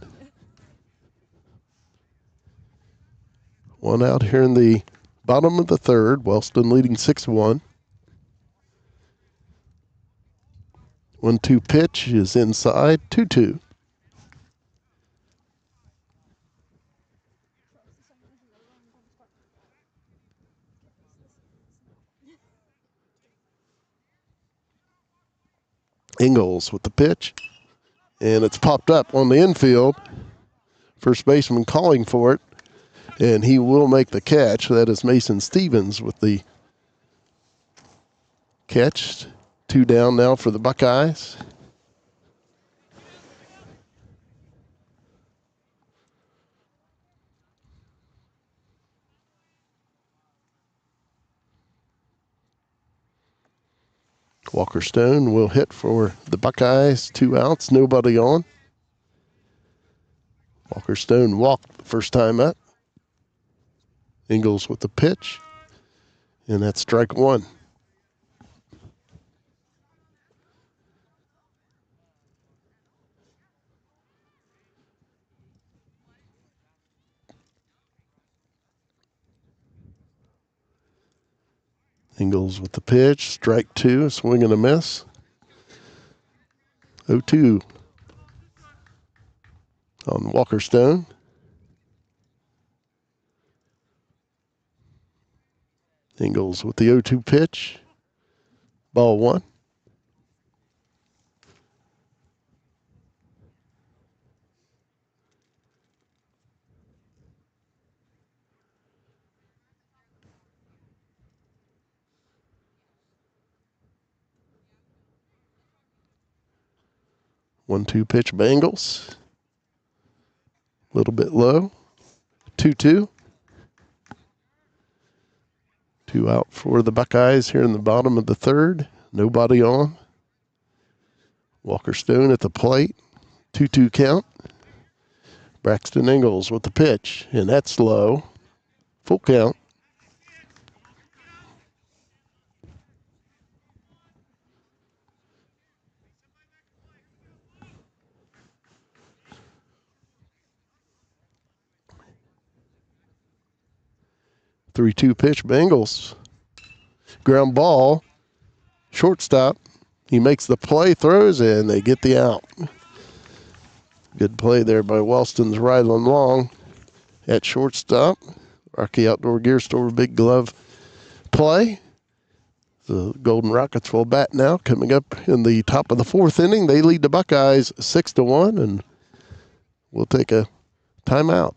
1 out here in the bottom of the third. Wellston leading 6-1. 1-2 pitch is inside. 2-2. Ingalls with the pitch. And it's popped up on the infield. First baseman calling for it. And he will make the catch. That is Mason Stevens with the catch. 2 down now for the Buckeyes. Walker Stone will hit for the Buckeyes. 2 outs, nobody on. Walker Stone walked the first time up. Ingles with the pitch. And that's strike 1. Ingles with the pitch. Strike 2. Swing and a miss. 0-2 on Walker Stone. Ingles with the 0-2 pitch. Ball 1. One-two pitch Bengals. A little bit low. 2-2. 2 out for the Buckeyes here in the bottom of the third. Nobody on. Walker Stone at the plate. 2-2 count. Braxton Ingles with the pitch, and that's low. Full count. Three-two pitch Bengals. Ground ball. Shortstop. He makes the play, throws, and they get the out. Good play there by Wellston's Rylan Long at shortstop. Rocky Outdoor Gear Store big glove play. The Golden Rockets will bat now. Coming up in the top of the 4th inning, they lead the Buckeyes 6-1, and we'll take a timeout.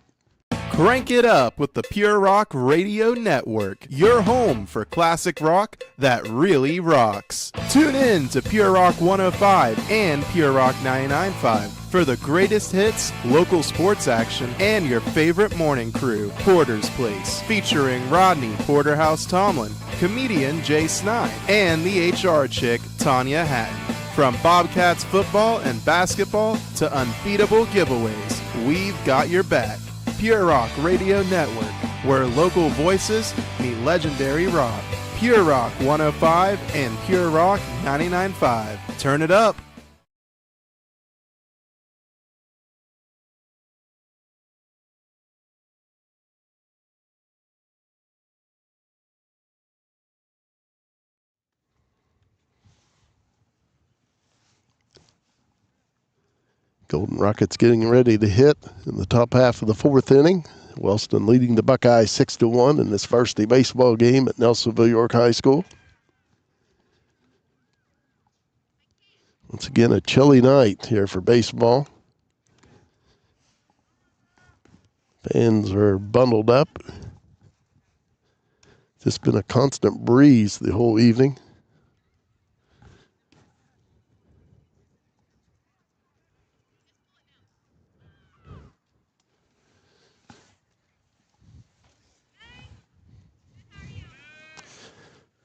Crank it up with the Pure Rock Radio Network, your home for classic rock that really rocks. Tune in to Pure Rock 105 and Pure Rock 99.5 for the greatest hits, local sports action, and your favorite morning crew, Porter's Place, featuring Rodney Porterhouse Tomlin, comedian Jay Snide, and the HR chick, Tanya Hatton. From Bobcats football and basketball to unbeatable giveaways, we've got your back. Pure Rock Radio Network, where local voices meet legendary rock. Pure Rock 105 and Pure Rock 99.5. Turn it up. Golden Rockets getting ready to hit in the top half of the 4th inning. Wellston leading the Buckeyes 6-1 in this varsity baseball game at Nelsonville-York High School. Once again, a chilly night here for baseball. Fans are bundled up. Just been a constant breeze the whole evening.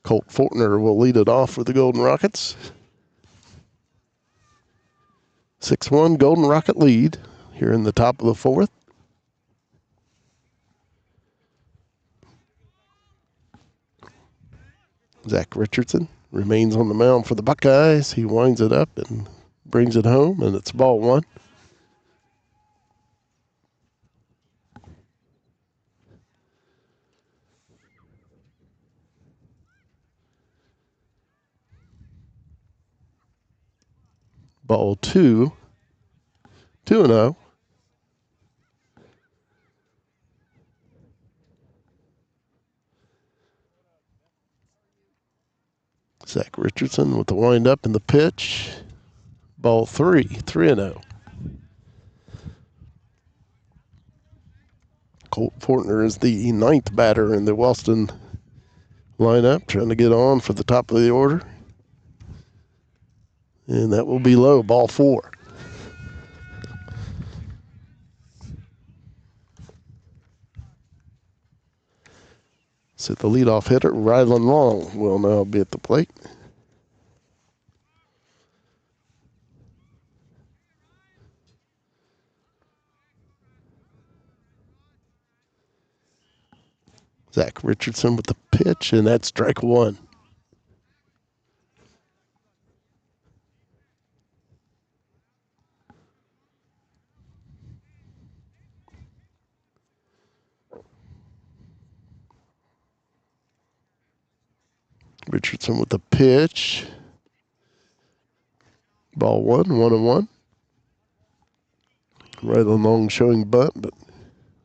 Colt Fortner will lead it off for the Golden Rockets. 6-1 Golden Rocket lead here in the top of the 4th. Zach Richardson remains on the mound for the Buckeyes. He winds it up and brings it home, and it's ball 1. Ball 2. 2-0. Zach Richardson with the windup and the pitch. Ball 3. 3-0. Colt Fortner is the 9th batter in the Wellston lineup, trying to get on for the top of the order. And that will be low, ball 4. So the leadoff hitter, Rylan Long, will now be at the plate. Zach Richardson with the pitch, and that's strike one. Richardson with the pitch. Ball one, 1-1. Right along showing bunt, but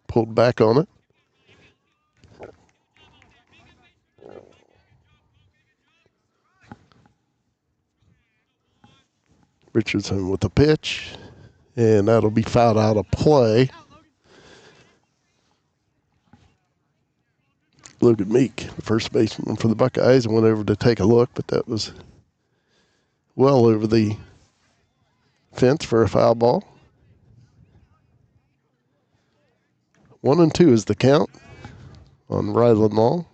pulled back on it. Richardson with the pitch, and that'll be fouled out of play. Logan Meek, the first baseman for the Buckeyes, went over to take a look, but that was well over the fence for a foul ball. 1-2 is the count on Ryland Long.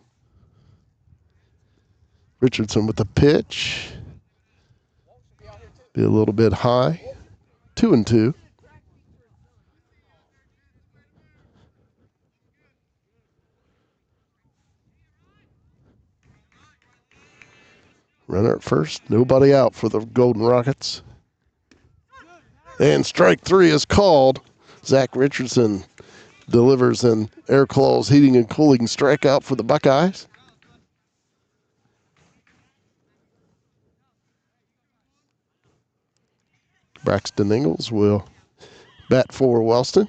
Richardson with the pitch. Be a little bit high. 2-2. Runner at first. Nobody out for the Golden Rockets. And strike three is called. Zach Richardson delivers an Air Claws Heating and Cooling strikeout for the Buckeyes. Braxton Ingalls will bat for Wellston.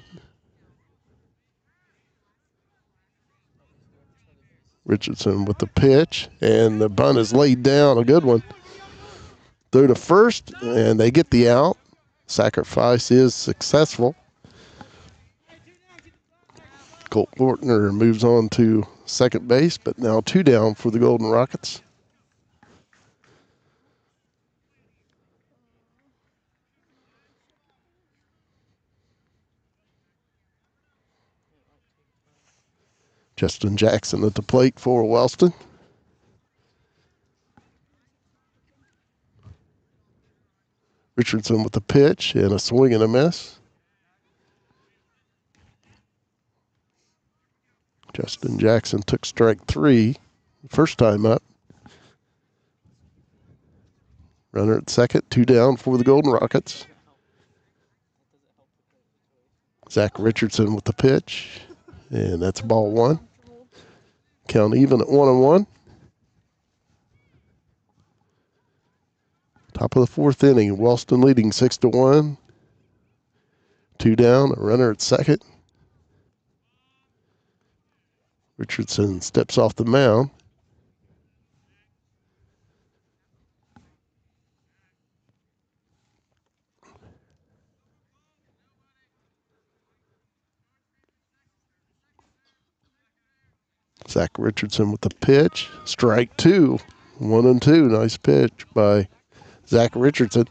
Richardson with the pitch, and the bunt is laid down. A good one. Through to first, and they get the out. Sacrifice is successful. Colt Fortner moves on to second base, but now two down for the Golden Rockets. Justin Jackson at the plate for Wellston. Richardson with the pitch and a swing and a miss. Justin Jackson took strike three first time up. Runner at second, two down for the Golden Rockets. Zach Richardson with the pitch, and that's ball one. Count even at 1-1. Top of the fourth inning, Wellston leading 6-1. Two down, a runner at second. Richardson steps off the mound. Zach Richardson with the pitch. Strike two. 1-2. Nice pitch by Zach Richardson.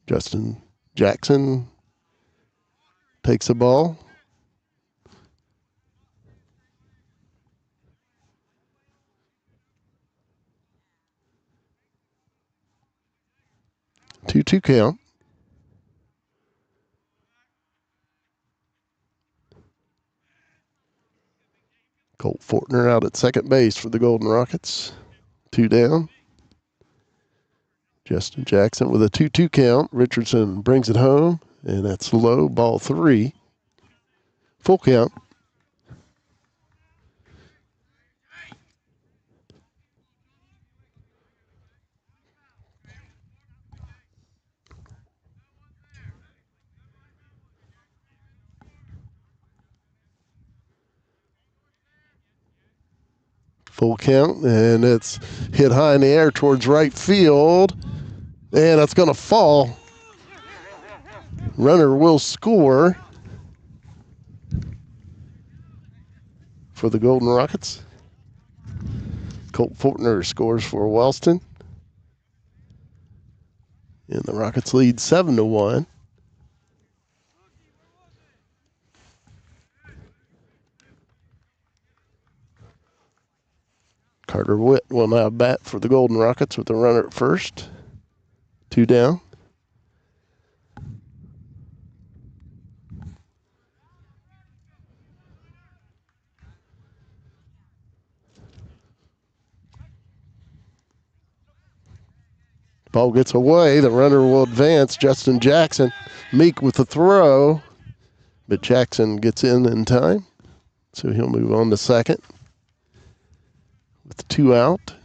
Justin Jackson takes the ball. Two count. Colt Fortner out at second base for the Golden Rockets. Two down. Justin Jackson with a 2-2 count. Richardson brings it home, and that's low, ball three. Full count. Full count, and it's hit high in the air towards right field, and that's going to fall. Runner will score for the Golden Rockets. Colt Fortner scores for Wellston, and the Rockets lead 7-1. Carter Witt will now bat for the Golden Rockets with the runner at first. 2 down. Ball gets away. The runner will advance. Justin Jackson. Meek with the throw. But Jackson gets in time. So he'll move on to second. With 2 out.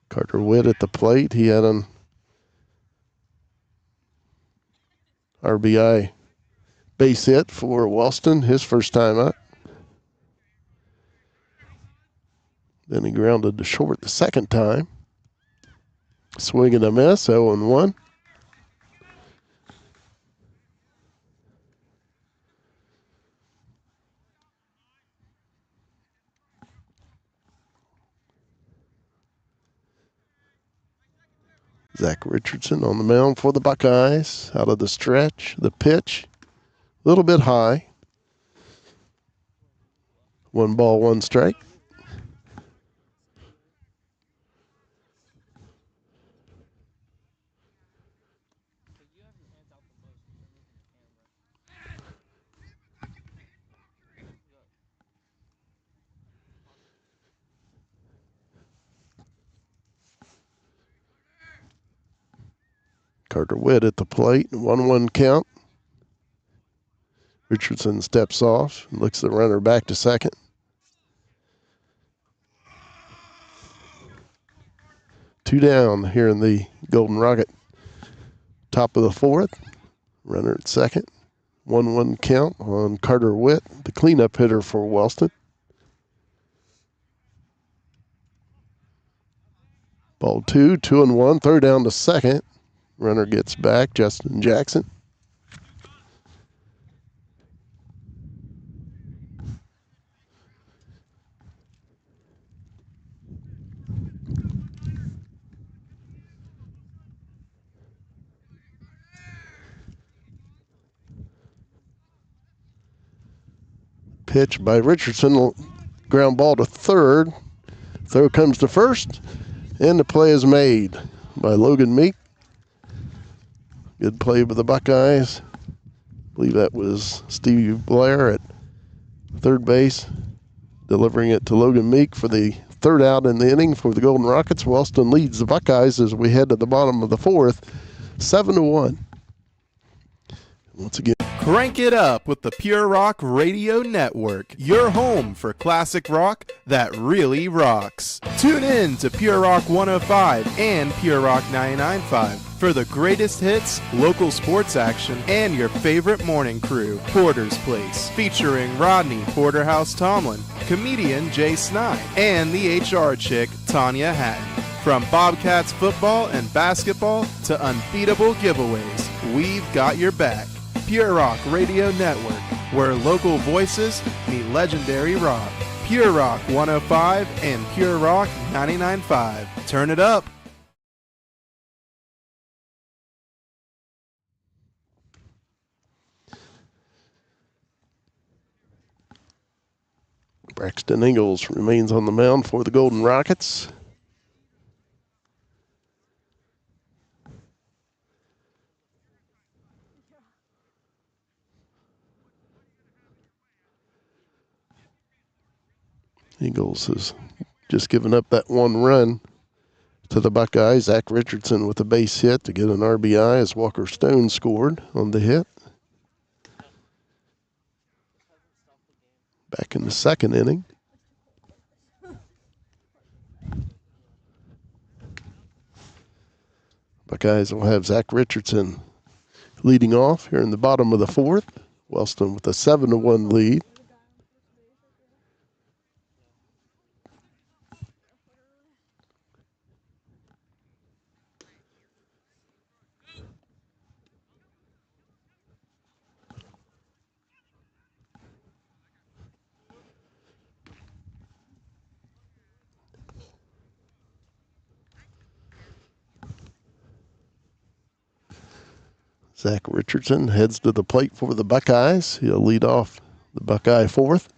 Carter Witt at the plate. He had an RBI base hit for Wellston, his first time up. Then he grounded to short the second time. Swing and a miss, 0-1. Zach Richardson on the mound for the Buckeyes. Out of the stretch, the pitch, a little bit high. 1 ball, 1 strike. Carter Witt at the plate, 1-1 count. Richardson steps off and looks the runner back to second. Two down here in the Golden Rocket. Top of the 4th. Runner at second. 1-1 count on Carter Witt, the cleanup hitter for Wellston. Ball 2, 2-1, throw down to second. Runner gets back, Justin Jackson. Pitch by Richardson, ground ball to third. Throw comes to first, and the play is made by Logan Meek. Good play by the Buckeyes. I believe that was Stevie Blair at third base, delivering it to Logan Meek for the 3rd out in the inning for the Golden Rockets. Wellston leads the Buckeyes as we head to the bottom of the 4th, 7-1. Once again, Crank it up with the Pure Rock Radio Network, your home for classic rock that really rocks. Tune in to Pure Rock 105 and Pure Rock 99.5 for the greatest hits, local sports action, and your favorite morning crew, Porter's Place, featuring Rodney Porterhouse Tomlin, comedian Jay Snide, and the HR chick, Tanya Hatton. From Bobcats football and basketball to unbeatable giveaways, we've got your back. Pure Rock Radio Network, where local voices meet legendary rock. Pure Rock 105 and Pure Rock 99.5. Turn it up. Braxton Ingalls remains on the mound for the Golden Rockets. Ingalls has just given up that 1 run to the Buckeyes. Zach Richardson with a base hit to get an RBI as Walker Stone scored on the hit. Back in the 2nd inning. Buckeyes will have Zach Richardson leading off here in the bottom of the 4th. Wellston with a 7-1 lead. Zach Richardson heads to the plate for the Buckeyes. He'll lead off the Buckeye fourth.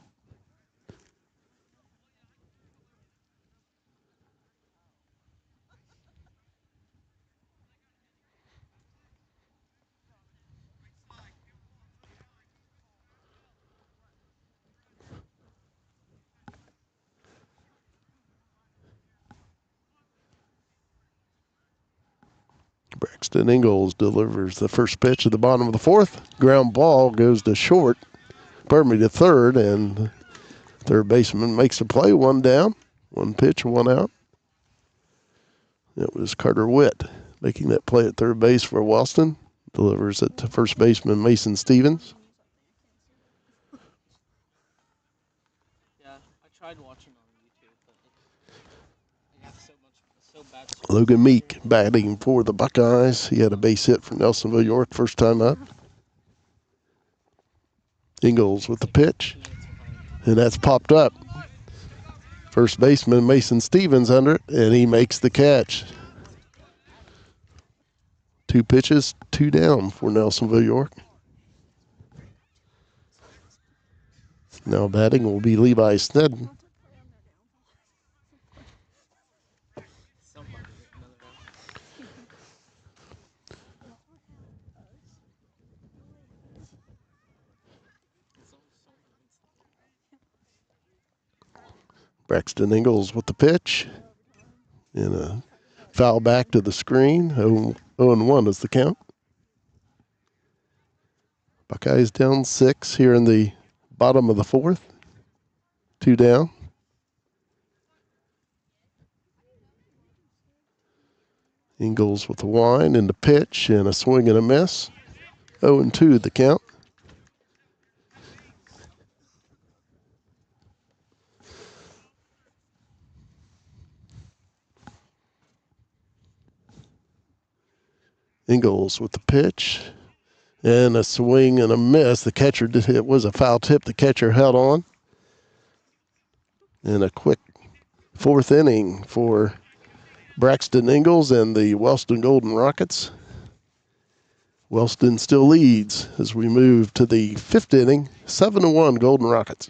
Braxton Ingalls delivers the first pitch at the bottom of the fourth. Ground ball goes to to third, and third baseman makes the play. One down, one pitch, one out. It was Carter Witt making that play at third base for Wellston. Delivers it to first baseman Mason Stevens. Yeah, I tried watching on YouTube, but I got so bad. Logan Meek batting for the Buckeyes. He had a base hit for Nelsonville-York first time up. Ingalls with the pitch, and that's popped up. First baseman Mason Stevens under it, and he makes the catch. 2 pitches, 2 down for Nelsonville-York. Now batting will be Levi Snedden. Braxton Ingalls with the pitch. And a foul back to the screen. 0-1 is the count. Buckeyes down 6 here in the bottom of the fourth. 2 down. Ingalls with the wind and the pitch and a swing and a miss. 0-2 the count. Ingalls with the pitch and a swing and a miss. The catcher it was a foul tip. The catcher held on. And a quick fourth inning for Braxton Ingalls and the Wellston Golden Rockets. Wellston still leads as we move to the 5th inning. 7-1 Golden Rockets.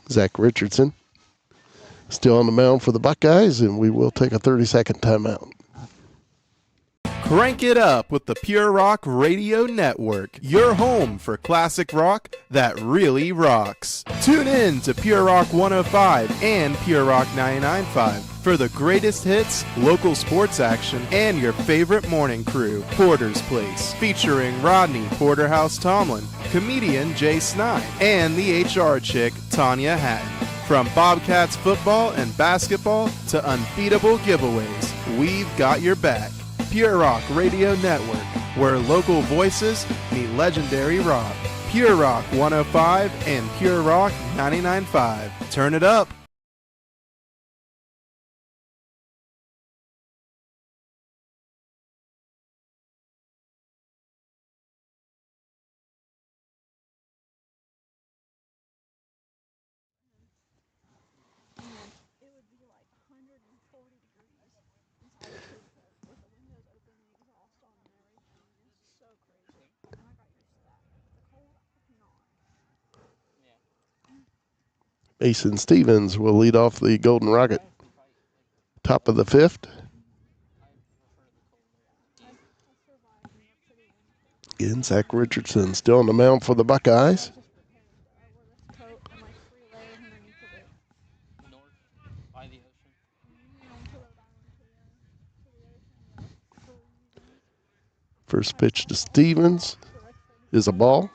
Zach Richardson still on the mound for the Buckeyes, and we will take a 30-second timeout. Crank it up with the Pure Rock Radio Network, your home for classic rock that really rocks. Tune in to Pure Rock 105 and Pure Rock 99.5 for the greatest hits, local sports action, and your favorite morning crew, Porter's Place, featuring Rodney Porterhouse Tomlin, comedian Jay Snide, and the HR chick, Tanya Hatton. From Bobcats football and basketball to unbeatable giveaways, we've got your back. Pure Rock Radio Network, where local voices meet legendary rock. Pure Rock 105 and Pure Rock 99.5. Turn it up. It would be like 140 degrees inside the food truck with the windows open and exhaust on and everything. It's so crazy. And I got used to that. The cold, I cannot. Yeah. Mason Stevens will lead off the Golden Rocket. Top of the 5th. Again, Zach Richardson still on the mound for the Buckeyes. By the ocean. First pitch to Stevens is a ball.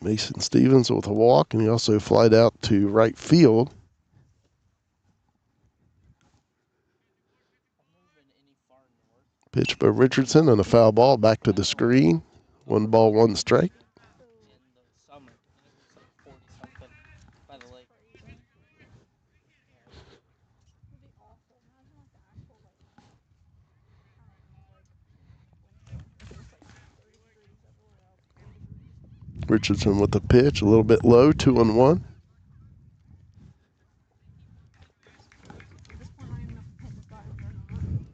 Mason Stevens with a walk, and he also flied out to right field. Pitch by Richardson and a foul ball back to the screen. 1 ball, 1 strike. In the summer, and it was like 40 something by the lake. Richardson with the pitch, a little bit low, 2-1. At this point, I don't even know if I'm hitting the buttons or not. Maybe I am.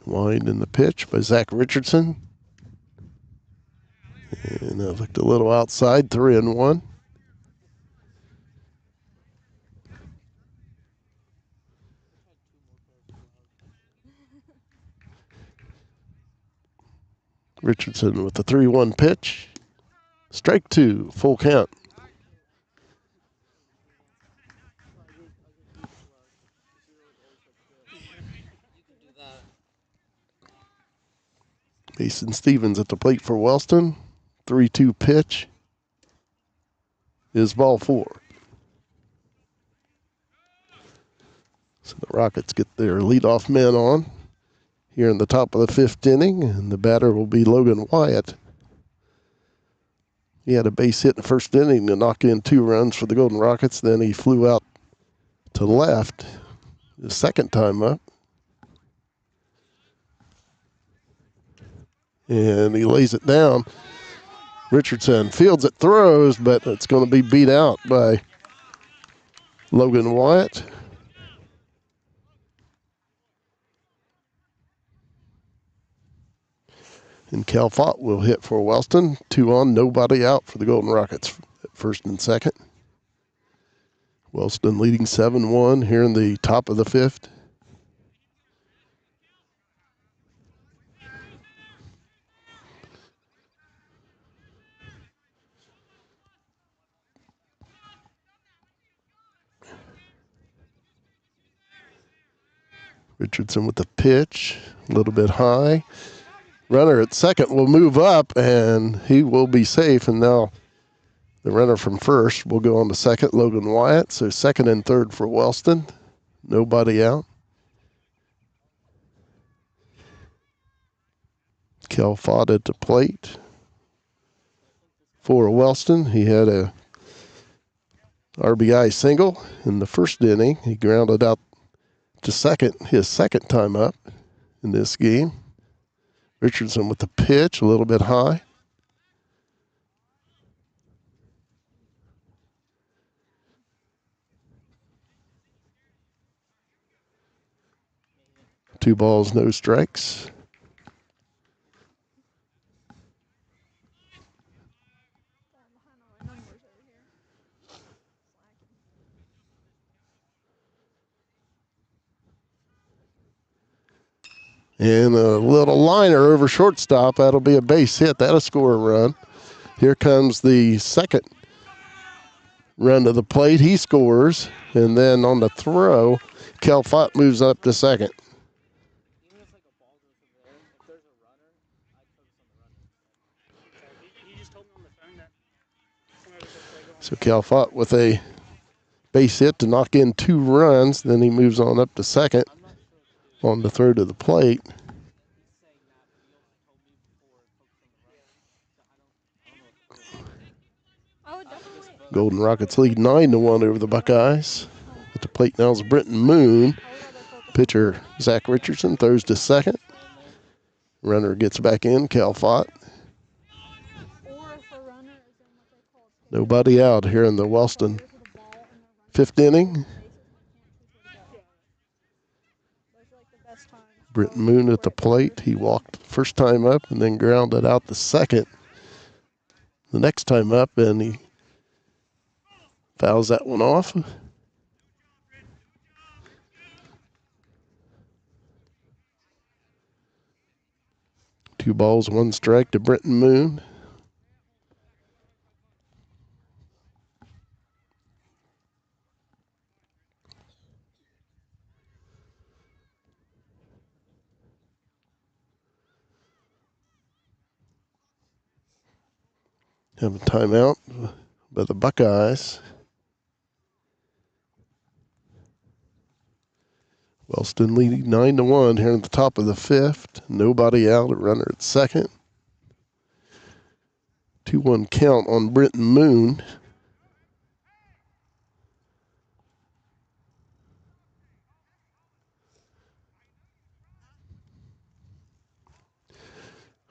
Yeah. Wide in the pitch by Zach Richardson. And that looked a little outside, 3-1. Richardson with the 3-1 pitch. Strike two, full count. You can do that. Mason Stevens at the plate for Wellston. 3-2 pitch is ball four. So the Rockets get their leadoff man on here in the top of the fifth inning, and the batter will be Logan Wyatt. He had a base hit in the first inning to knock in 2 runs for the Golden Rockets. Then he flew out to left the second time up. And he lays it down. Richardson fields it, throws, but it's going to be beat out by Logan Wyatt. And Cal Fott will hit for Wellston. 2 on, nobody out for the Golden Rockets at first and second. Wellston leading 7-1 here in the top of the fifth. Richardson with the pitch, a little bit high. Runner at second will move up, and he will be safe. And now the runner from first will go on to second, Logan Wyatt. So second and third for Wellston. Nobody out. Cal Fott at the plate for Wellston. He had a RBI single in the first inning. He grounded out to second, his second time up in this game. Richardson with the pitch, a little bit high. Two balls, no strikes. Falling behind all my numbers over here. Slacking. And a little liner over shortstop. That'll be a base hit. That'll score a run. Here comes the second run to the plate. He scores. And then on the throw, Cal Fott moves up to second. Even if like a ball goes over there, if there's a runner, I'd focus on the runner. He just told me on the phone that somebody was okay going. So Cal Fott with a base hit to knock in 2 runs. Then he moves on up to second I'm not sure if on the throw to the plate. he's saying that, but he also told me before focus on the runner. So I don't know what to do. I would definitely. Golden Rockets lead 9-1 over the Buckeyes. At the plate now is Brenton Moon. I would rather focus Pitcher Zach Richardson throws to second. Runner gets back in, Cal Fott. or if a runner is in what they call a Nobody out here in the Wellston with a ball and they're running fifth inning. bases and they can't choose where to go. Those are like the best times. Brenton Moon at the plate. He walked the first time up and then grounded out the second. The next time up, and he fouls that one off. Two balls, 1 strike to Brenton Moon. Have a timeout by the Buckeyes. Wellston leading 9-1 here at the top of the fifth. Nobody out. A runner at second. 2-1 count on Brenton Moon.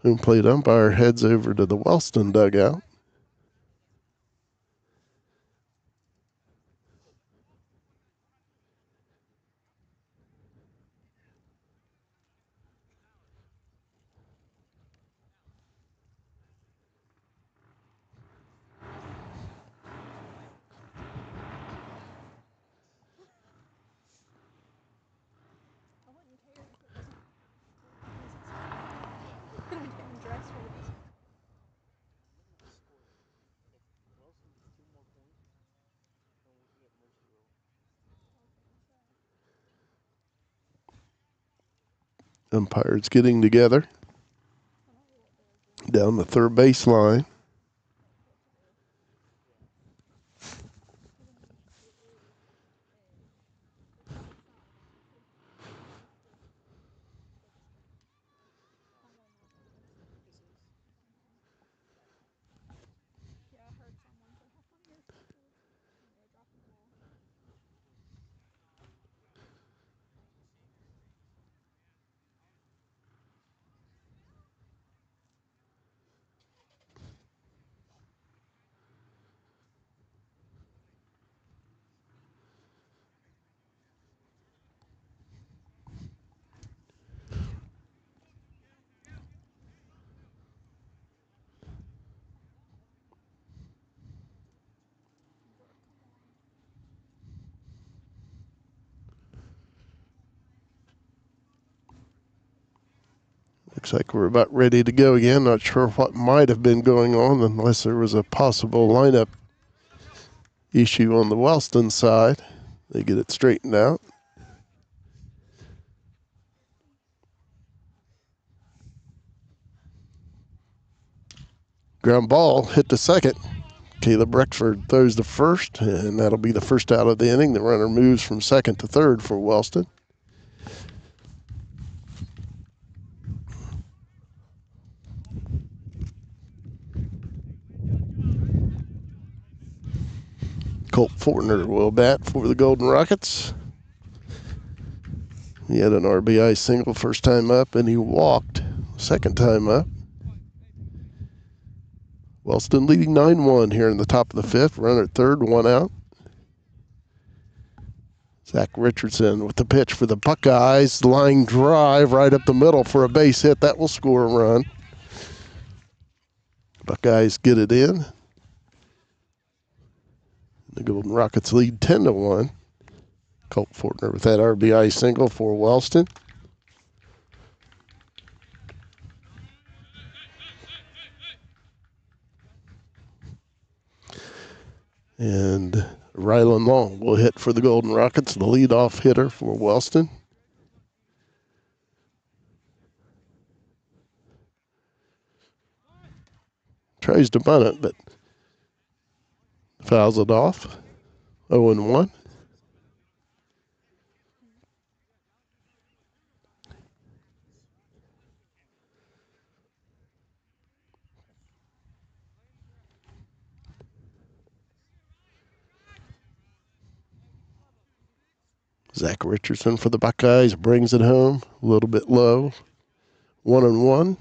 Home plate umpire heads over to the Wellston dugout. I wouldn't care if it wasn't for the reasons. Getting dressed for this. Look at the score. If Wilson gets 2 more points, then we can get mercy rule. Umpires getting together down the third base line. Yeah, I heard someone say, "How come yours is good?" And they dropped the ball. Bro, come on. Looks like we're about ready to go again. Not sure what might have been going on unless there was a possible lineup issue on the Wellston side. They get it straightened out. Ground ball hit to second. Caleb Rexford throws the first, and that'll be the first out of the inning. The runner moves from second to third for Wellston. Colt Fortner will bat for the Golden Rockets. He had an RBI single first time up, and he walked second time up. Wellston leading 9-1 here in the top of the fifth. Runner at third, 1 out. Zach Richardson with the pitch for the Buckeyes. Line drive right up the middle for a base hit. That will score a run. Buckeyes get it in. The Golden Rockets lead 10-1. Colt Fortner with that RBI single for Wellston. And Rylan Long will hit for the Golden Rockets, the leadoff hitter for Wellston. Tries to bunt it, but fouls it off. 0-1. Zach Richardson for the Buckeyes brings it home a little bit low. 1-1.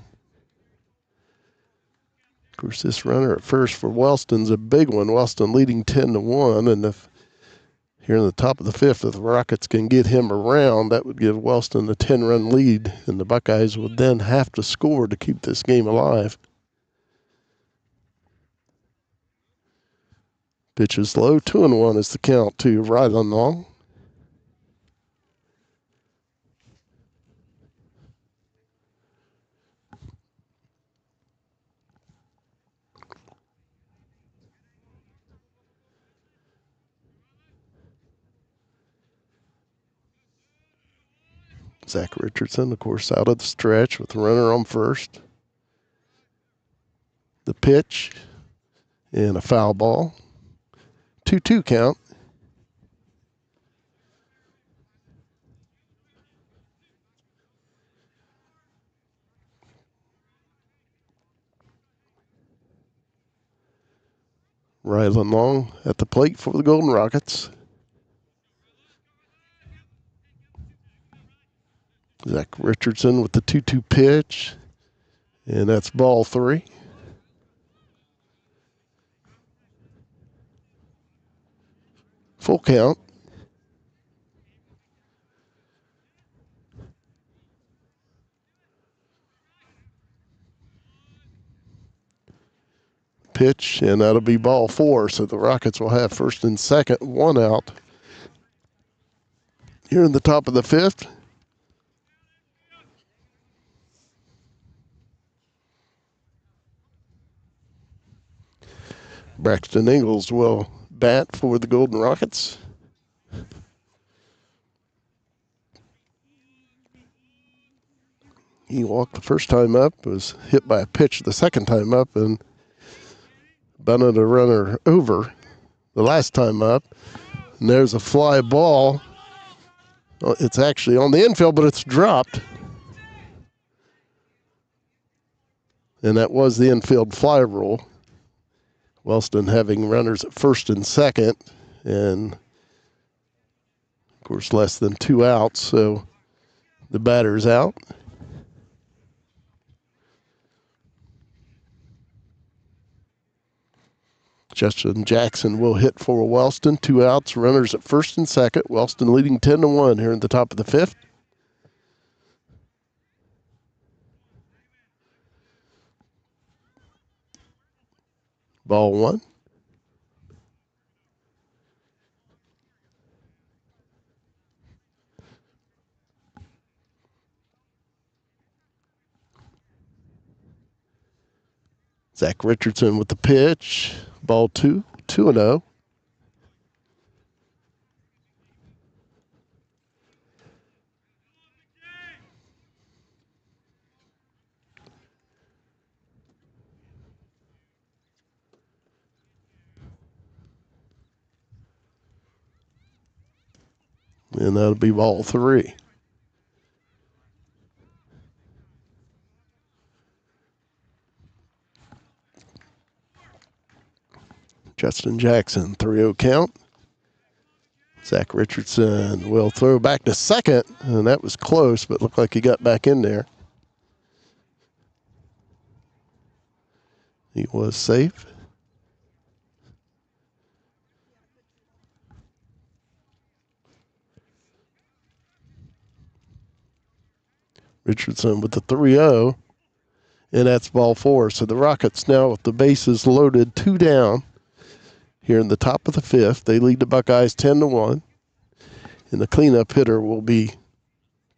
Of course, this runner at first for Wellston's a big one. Wellston leading 10-1, and if here in the top of the fifth, if the Rockets can get him around, that would give Wellston a 10-run lead, and the Buckeyes would then have to score to keep this game alive. Pitch is low. 2-1 is the count to Rylan Long. Zach Richardson, of course, out of the stretch with the runner on first. The pitch and a foul ball. 2-2 count. Rylan Long at the plate for the Golden Rockets. Zach Richardson with the 2-2 pitch And that's ball 3. Full count. Pitch, and that'll be ball 4. So the Rockets will have first and second, 1 out. Here in the top of the 5th. Braxton Ingles will bat for the Golden Rockets. He walked the first time up, was hit by a pitch the second time up, and bunted a runner over the last time up. And there's a fly ball. It's actually on the infield, but it's dropped. And that was the infield fly rule. Wellston having runners at first and second, and of course less than 2 outs, so the batter's out. Justin Jackson will hit for Wellston. 2 outs, runners at first and second. Wellston leading 10-1 here in the top of the 5th. Ball 1. Zach Richardson with the pitch. Ball 2, 2-0. And that'll be ball 3. Justin Jackson, 3-0 count. Zach Richardson will throw back to second, and that was close, but looked like he got back in there. He was safe. Richardson with the 3-0, and that's ball 4. So the Rockets now with the bases loaded, 2 down here in the top of the 5th. They lead the Buckeyes 10-1, and the cleanup hitter will be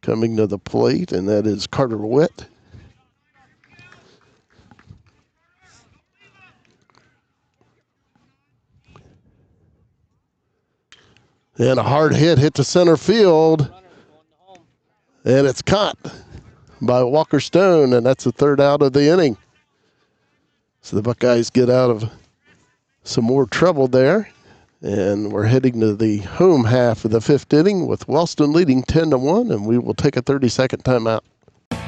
coming to the plate, and that is Carter Witt. And a hard hit to center field, and it's caught by Walker Stone, and that's the 3rd out of the inning. So the Buckeyes get out of some more trouble there, and we're heading to the home half of the 5th inning with Wellston leading 10-1, and we will take a 30-second timeout.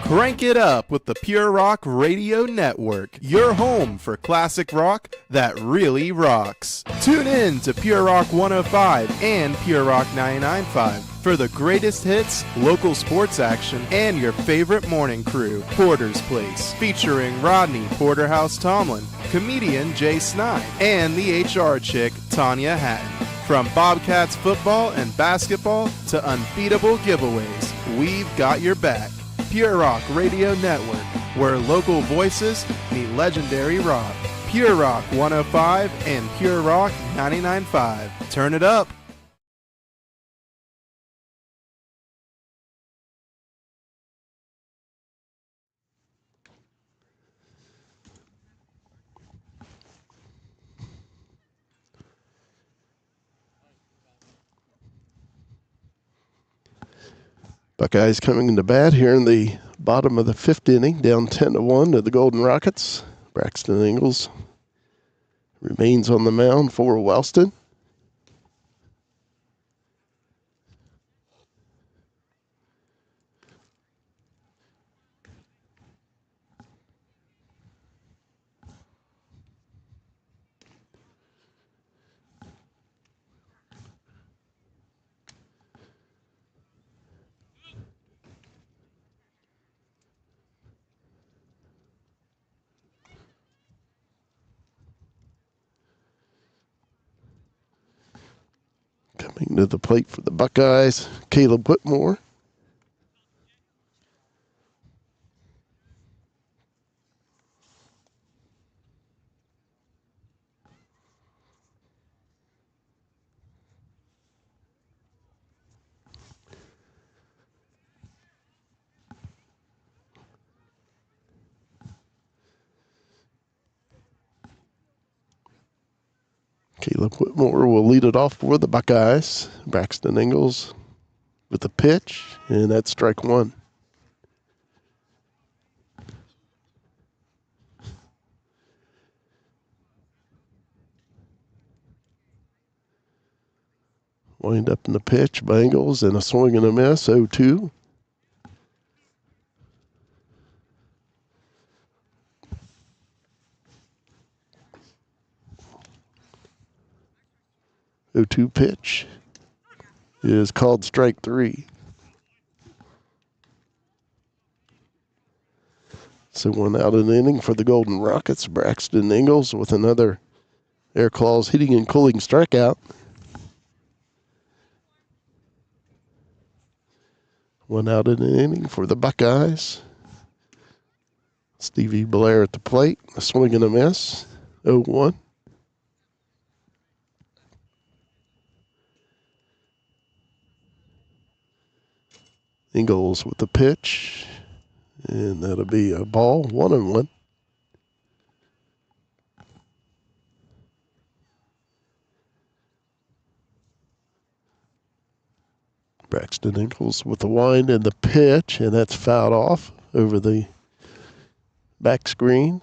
Crank it up with the Pure Rock Radio Network, your home for classic rock that really rocks. Tune in to Pure Rock 105 and Pure Rock 99.5 for the greatest hits, local sports action, and your favorite morning crew, Porter's Place, featuring Rodney Porterhouse Tomlin, comedian Jay Snide, and the HR chick, Tanya Hatton. From Bobcats football and basketball to unbeatable giveaways, we've got your back. Pure Rock Radio Network, where local voices meet legendary rock. Pure Rock 105 and Pure Rock 99.5. Turn it up. Buckeyes coming into bat here in the bottom of the 5th inning, down 10-1 to the Golden Rockets. Braxton Ingles remains on the mound for Wellston. Stepping to the plate for the Buckeyes, Caleb Whitmore. Caleb Whitmore will lead it off for the Buckeyes. Braxton Ingalls with the pitch, and that's strike one. Wind up in the pitch by Ingalls, and a swing and a miss, 0-2. The 0-2 pitch is called strike three. So 1 out in the inning for the Golden Rockets. Braxton Ingalls with another Air Claws heating and cooling strikeout. 1 out in the inning for the Buckeyes. Stevie Blair at the plate. A swing and a miss. 0-1. Ingalls with the pitch. And that'll be a ball, 1-1. Braxton Ingalls with the wind and the pitch, and that's fouled off over the back screen.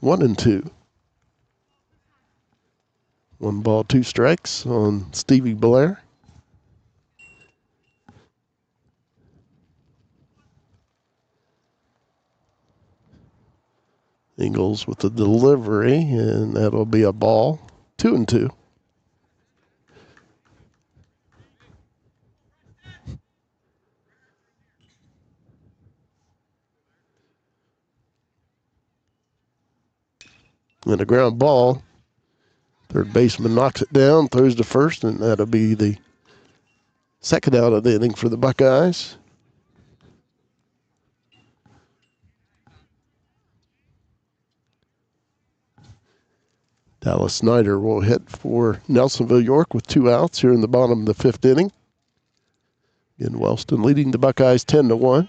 1-2. 1 ball, 2 strikes on Stevie Blair. Ingalls with the delivery, and that'll be a ball, 2-2. And a ground ball. Third baseman knocks it down, throws to first, and that'll be the second out of the inning for the Buckeyes. Dallas Snyder will hit for Nelsonville-York with 2 outs here in the bottom of the 5th inning. Again, Wellston leading the Buckeyes 10-1.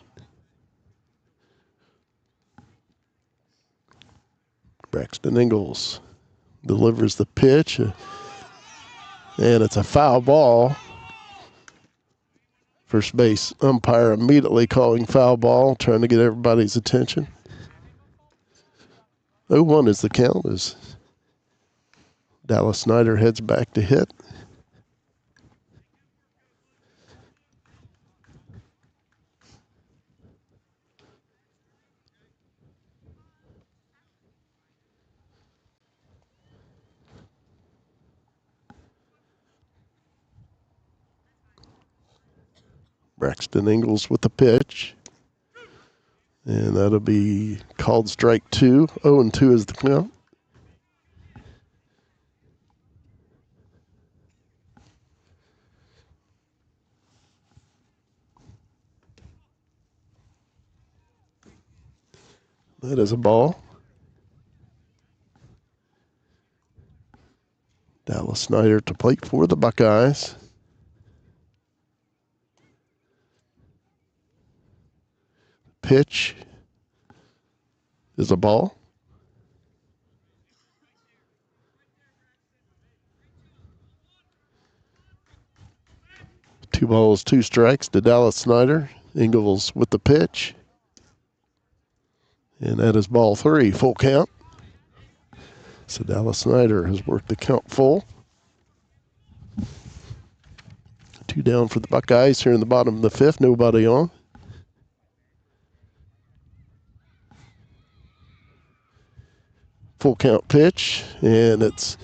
Braxton Ingalls delivers the pitch, and it's a foul ball. First base umpire immediately calling foul ball, trying to get everybody's attention. 0-1 is the count as Dallas Snyder heads back to hit. Braxton Ingalls with the pitch. And that'll be called strike 2. 0-2 is the count. That is a ball. Dallas Snyder to plate for the Buckeyes. Pitch is a ball. Two balls, 2 strikes to Dallas Snyder. Ingalls with the pitch. And that is ball 3, full count. So Dallas Snyder has worked the count full. 2 down for the Buckeyes here in the bottom of the 5th, nobody on. Full count pitch, and it's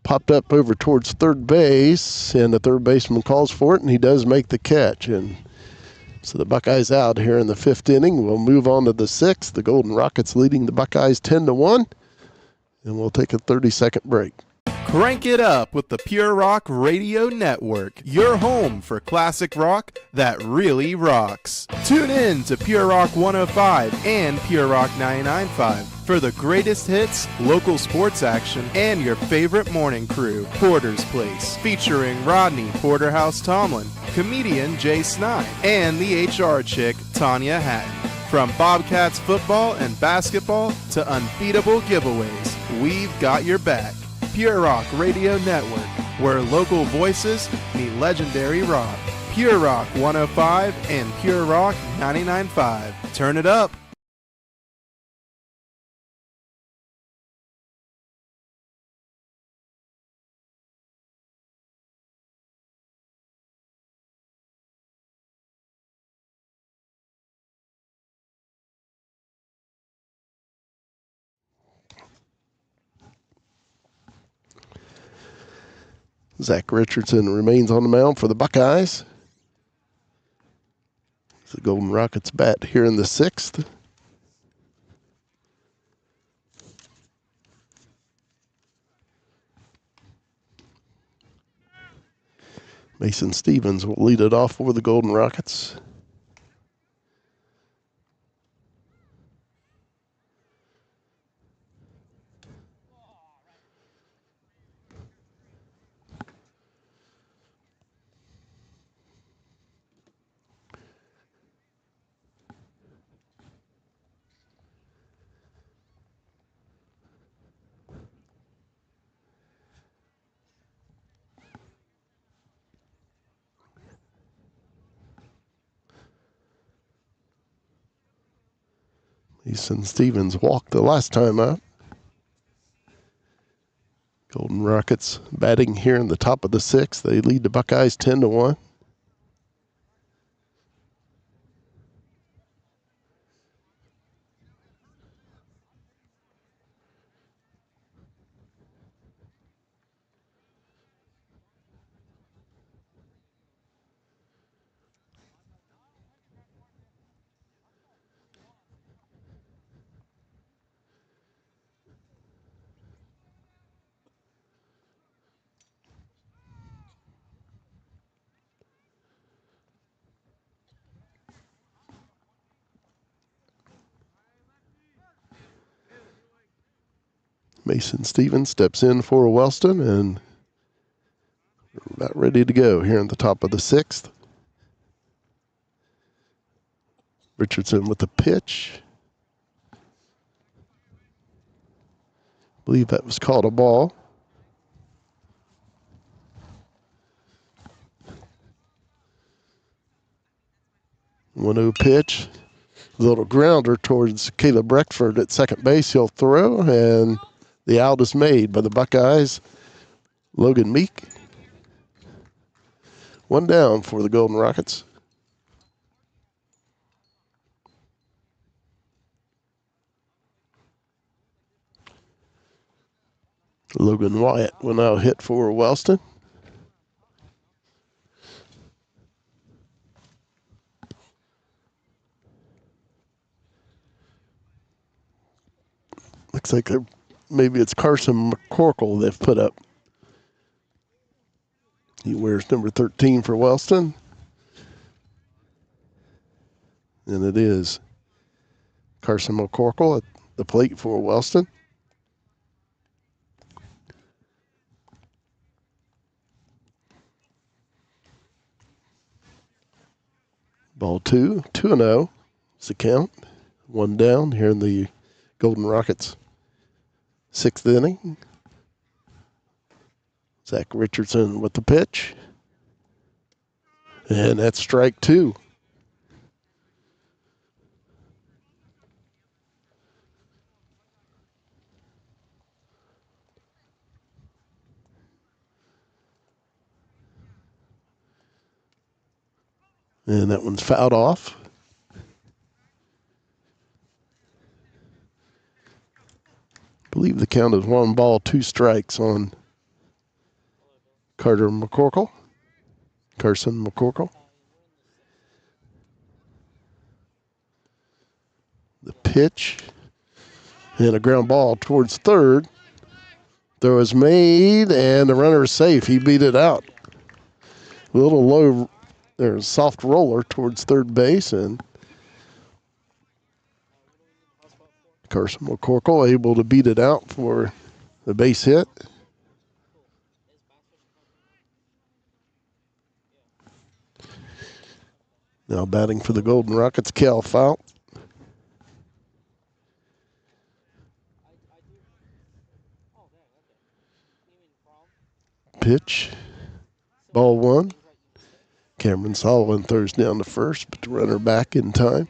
popped up over towards third base, and the third baseman calls for it, and he does make the catch. And so the Buckeyes out here in the 5th inning. We'll move on to the 6th. The Golden Rockets leading the Buckeyes 10-1, and we'll take a 30-second break. Crank it up with the Pure Rock Radio Network, your home for classic rock that really rocks. Tune in to Pure Rock 105 and Pure Rock 99.5 for the greatest hits, local sports action, and your favorite morning crew, Porter's Place, featuring Rodney Porterhouse Tomlin, comedian Jay Snide, and the HR chick, Tanya Hatton. From Bobcats football and basketball to unbeatable giveaways, we've got your back. Pure Rock Radio Network, where local voices meet legendary rock. Pure Rock 105 and Pure Rock 99.5. Turn it up. Zach Richardson remains on the mound for the Buckeyes. The Golden Rockets bat here in the 6th. Mason Stevens will lead it off for the Golden Rockets. Mason Stevens walked the last time out. Golden Rockets batting here in the top of the 6th. They lead the Buckeyes 10-1. Mason Stevens steps in for Wellston, and we're about ready to go here in the top of the 6th. Richardson with the pitch. I believe that was called a ball. One-0 pitch. Little grounder towards Caleb Breckford at second base. He'll throw, and the out is made by the Buckeyes. Logan Meek. One down for the Golden Rockets. Logan Wyatt will now hit for Wellston. Looks like maybe it's Carson McCorkle they've put up. He wears number 13 for Wellston. And it is Carson McCorkle at the plate for Wellston. Ball 2-0 is the count. One down here in the Golden Rockets 6th inning. Zach Richardson with the pitch. And that's strike 2. And that one's fouled off. I believe the count is 1 ball, 2 strikes on Carson McCorkle. The pitch and a ground ball towards third. Throw is made, and the runner is safe. He beat it out. A little low, there's a soft roller towards third base, and Carson McCorkle able to beat it out for the base hit. Now batting for the Golden Rockets, Cal Fout. Pitch. Ball one. Cameron Sullivan throws down to first, but the runner back in time.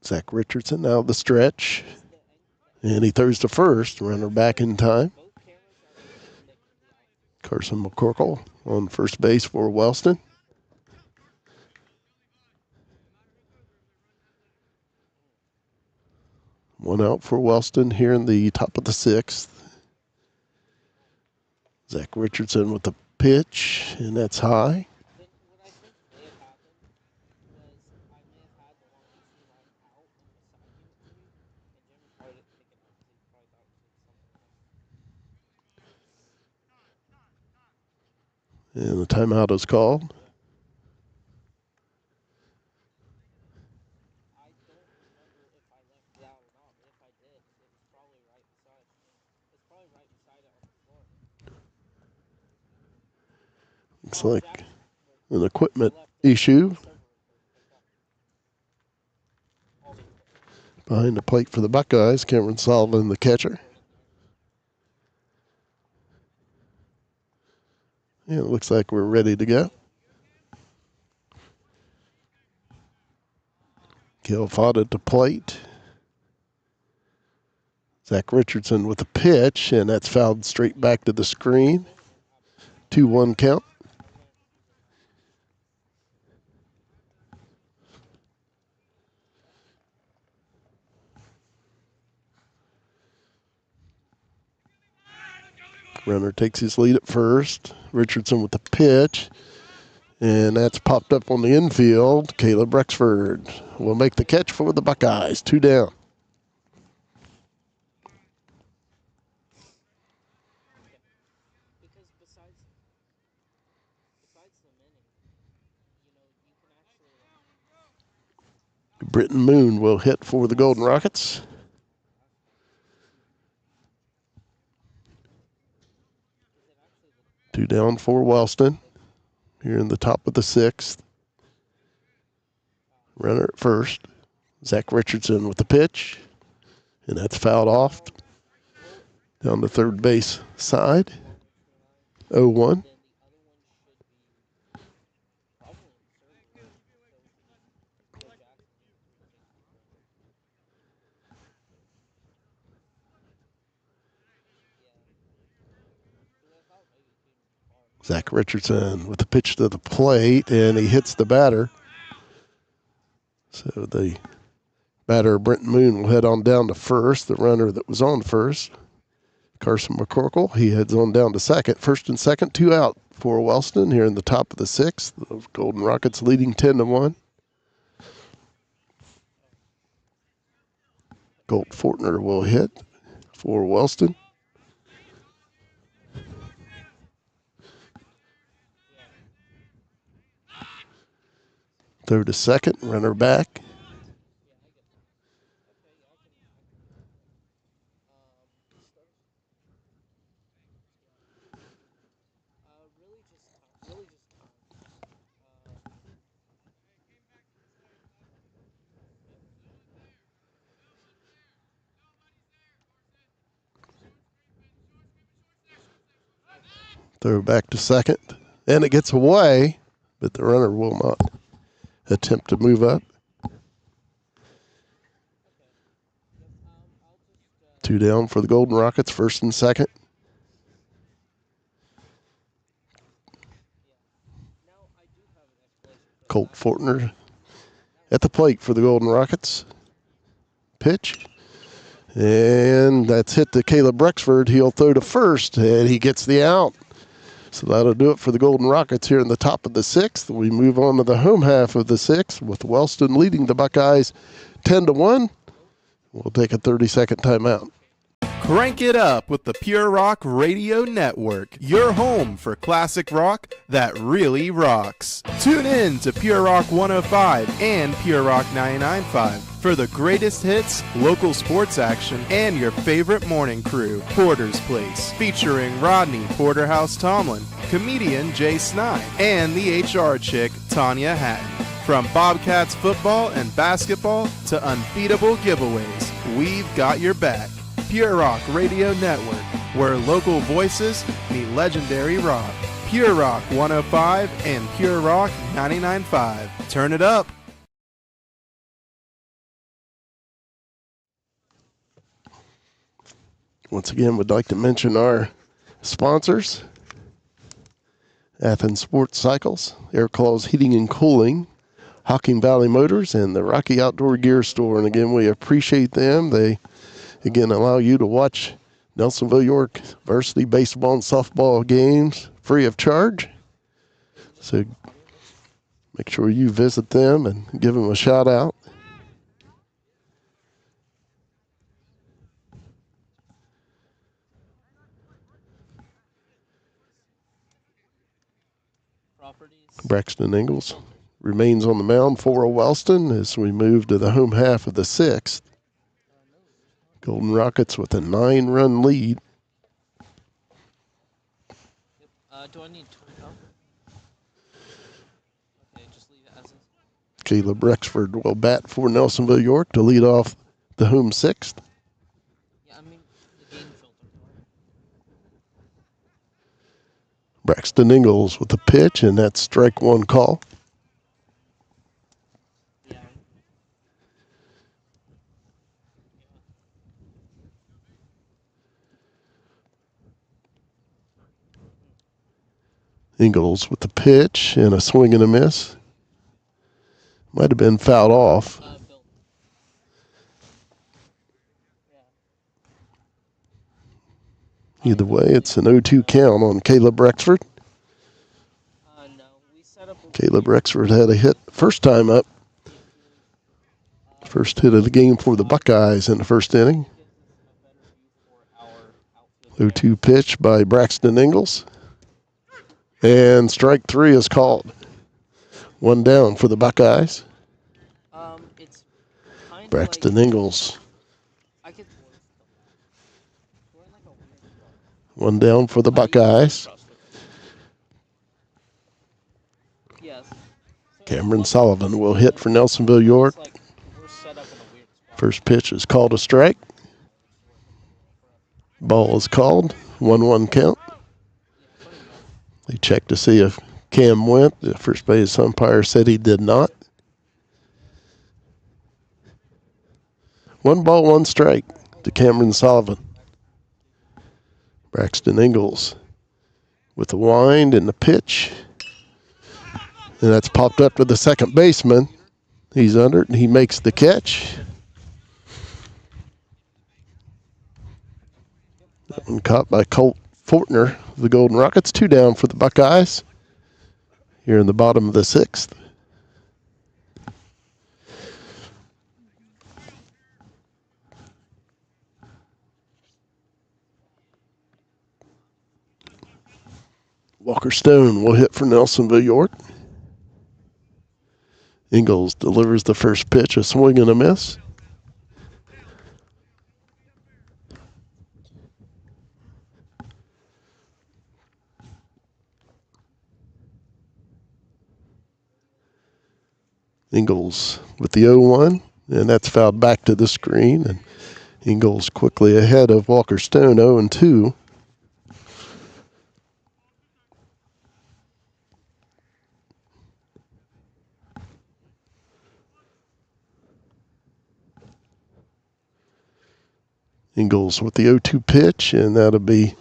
Zach Richardson now the stretch. And he throws to first, runner back in time. Carson McCorkle on first base for Wellston. One out for Wellston here in the top of the sixth. Zach Richardson with the pitch, and that's high. And the timeout is called. Looks like an equipment issue. Behind the plate for the Buckeyes, Cameron Sullivan, the catcher. Yeah, it looks like we're ready to go. Cal Fout at the plate. Zach Richardson with the pitch, and that's fouled straight back to the screen. 2-1 count. Runner takes his lead at first. Richardson with the pitch. And that's popped up on the infield. Caleb Rexford will make the catch for the Buckeyes. 2 down. Britton Moon will hit for the Golden Rockets. Two down for Wellston. Here in the top of the sixth. Runner at first. Zach Richardson with the pitch. And that's fouled off. Down the third base side. 0-1. Zach Richardson with the pitch to the plate, and he hits the batter. So the batter, Brent Moon, will head on down to first. The runner that was on first, Carson McCorkle, he heads on down to second. First and second, 2 out for Wellston here in the top of the sixth. The Golden Rockets leading 10-1. Colt Fortner will hit for Wellston. Throw to second, runner back. Throw back to second, and it gets away, but the runner will not attempt to move up. 2 down for the Golden Rockets, first and second. Colt Fortner at the plate for the Golden Rockets. Pitch. And that's hit to Caleb Rexford. He'll throw to first, and he gets the out. So that'll do it for the Golden Rockets here in the top of the sixth. We move on to the home half of the sixth with Wellston leading the Buckeyes 10-1. We'll take a 30-second timeout. Crank it up with the Pure Rock Radio Network, your home for classic rock that really rocks. Tune in to Pure Rock 105 and Pure Rock 99.5 for the greatest hits, local sports action, and your favorite morning crew, Porter's Place, featuring Rodney Porterhouse Tomlin, comedian Jay Snide, and the HR chick, Tanya Hatton. From Bobcats football and basketball to unbeatable giveaways, we've got your back. Pure Rock Radio Network, where local voices meet legendary rock. Pure Rock 105 and Pure Rock 99.5. Turn it up. Once again, we'd like to mention our sponsors: Athens Sports Cycles, Air Claws Heating and Cooling, Hocking Valley Motors, and the Rocky Outdoor Gear Store. And again, we appreciate them. They again allow you to watch Nelsonville-York varsity baseball and softball games free of charge. So make sure you visit them and give them a shout out. Braxton Ingalls remains on the mound for Wellston as we move to the home half of the sixth. Golden Rockets with a 9-run lead. Do I need 20? Okay, just leave it as is. Caleb Rexford will bat for Nelsonville-York to lead off the home sixth. Yeah, I mean the game filter. Braxton Ingalls with the pitch, and that's strike one call. Yeah. Ingalls with the pitch and a swing and a miss. Might have been fouled off. Bill. Yeah. Either way, it's an 0-2 count on Caleb Rexford. No, we set up. Caleb Rexford had a hit first time up. First hit of the game for the Buckeyes in the first inning. 0-2 pitch by Braxton Ingalls. And strike three is called. One down for the Buckeyes. It's kind Braxton Ingalls. I could. One down for the Buckeyes. Yes. Cameron Sullivan will hit for Nelsonville-York. First pitch is called a strike. Ball is called. 1-1 count. They checked to see if Cam went. The first base umpire said he did not. 1 ball, 1 strike to Cameron Sullivan. Braxton Ingalls with the wind and the pitch. And that's popped up to the second baseman. He's under it and he makes the catch. That one caught by Colt Fortner, the Golden Rockets. 2 down for the Buckeyes here in the bottom of the sixth. Walker Stone will hit for Nelsonville-York. Ingalls delivers the first pitch, a swing and a miss. Ingalls with the 0-1, and that's fouled back to the screen. And Ingalls quickly ahead of Walker Stone, 0-2. Ingalls with the 0-2 pitch, and that'll be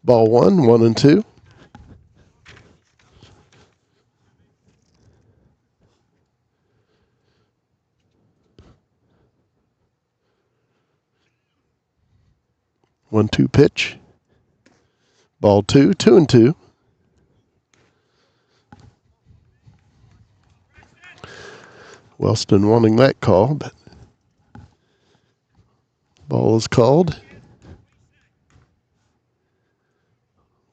ball 1, 1-2. One-two pitch. Ball 2, 2-2. Wellston wanting that call, but ball is called.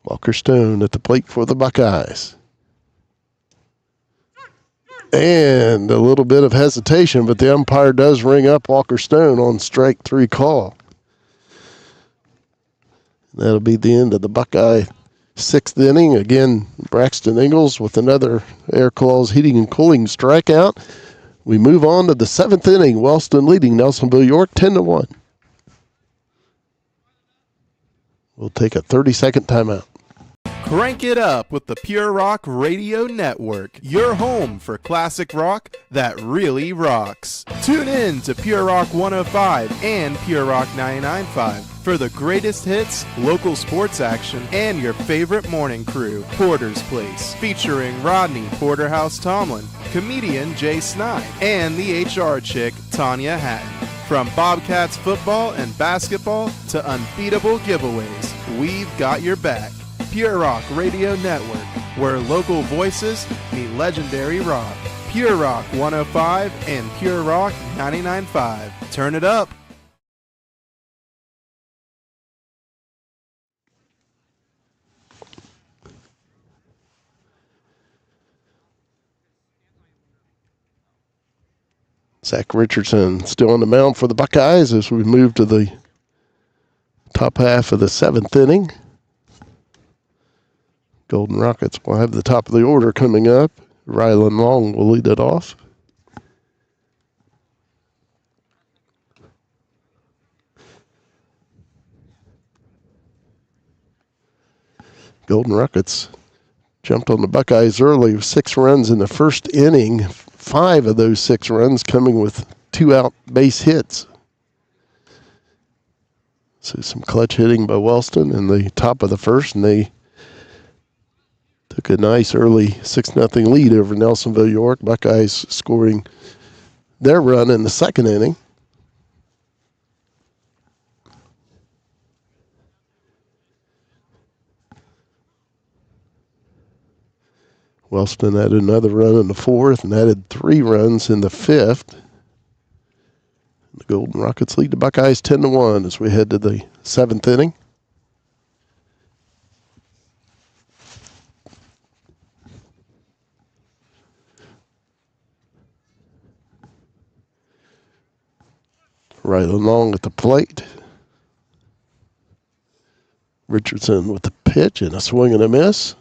Walker Stone at the plate for the Buckeyes. And a little bit of hesitation, but the umpire does ring up Walker Stone on strike 3 call. That'll be the end of the Buckeye 6th inning. Again, Braxton Ingalls with another Air Claws heating and cooling strikeout. We move on to the 7th inning. Wellston leading Nelsonville-York 10-1. We'll take a 30-second timeout. Crank it up with the Pure Rock Radio Network, your home for classic rock that really rocks. Tune in to Pure Rock 105 and Pure Rock 99.5 for the greatest hits, local sports action, and your favorite morning crew, Porter's Place, featuring Rodney Porterhouse Tomlin, comedian Jay Snide, and the HR chick, Tanya Hatton. From Bobcats football and basketball to unbeatable giveaways, we've got your back. Pure Rock Radio Network, where local voices meet legendary rock. Pure Rock 105 and Pure Rock 99.5. Turn it up. Zach Richardson still on the mound for the Buckeyes as we move to the top half of the 7th inning. Golden Rockets will have the top of the order coming up. Rylan Long will lead it off. Golden Rockets jumped on the Buckeyes early with 6 runs in the first inning. 5 of those 6 runs coming with 2 out base hits. So some clutch hitting by Wellston in the top of the first, and they took a nice early 6-0 lead over Nelsonville-York. Buckeyes scoring their run in the 2nd inning. Wellston added another run in the 4th and added 3 runs in the 5th. The Golden Rockets lead the Buckeyes 10-1 as we head to the 7th inning. Rylan Long at the plate. Richardson with the pitch and a swing and a miss.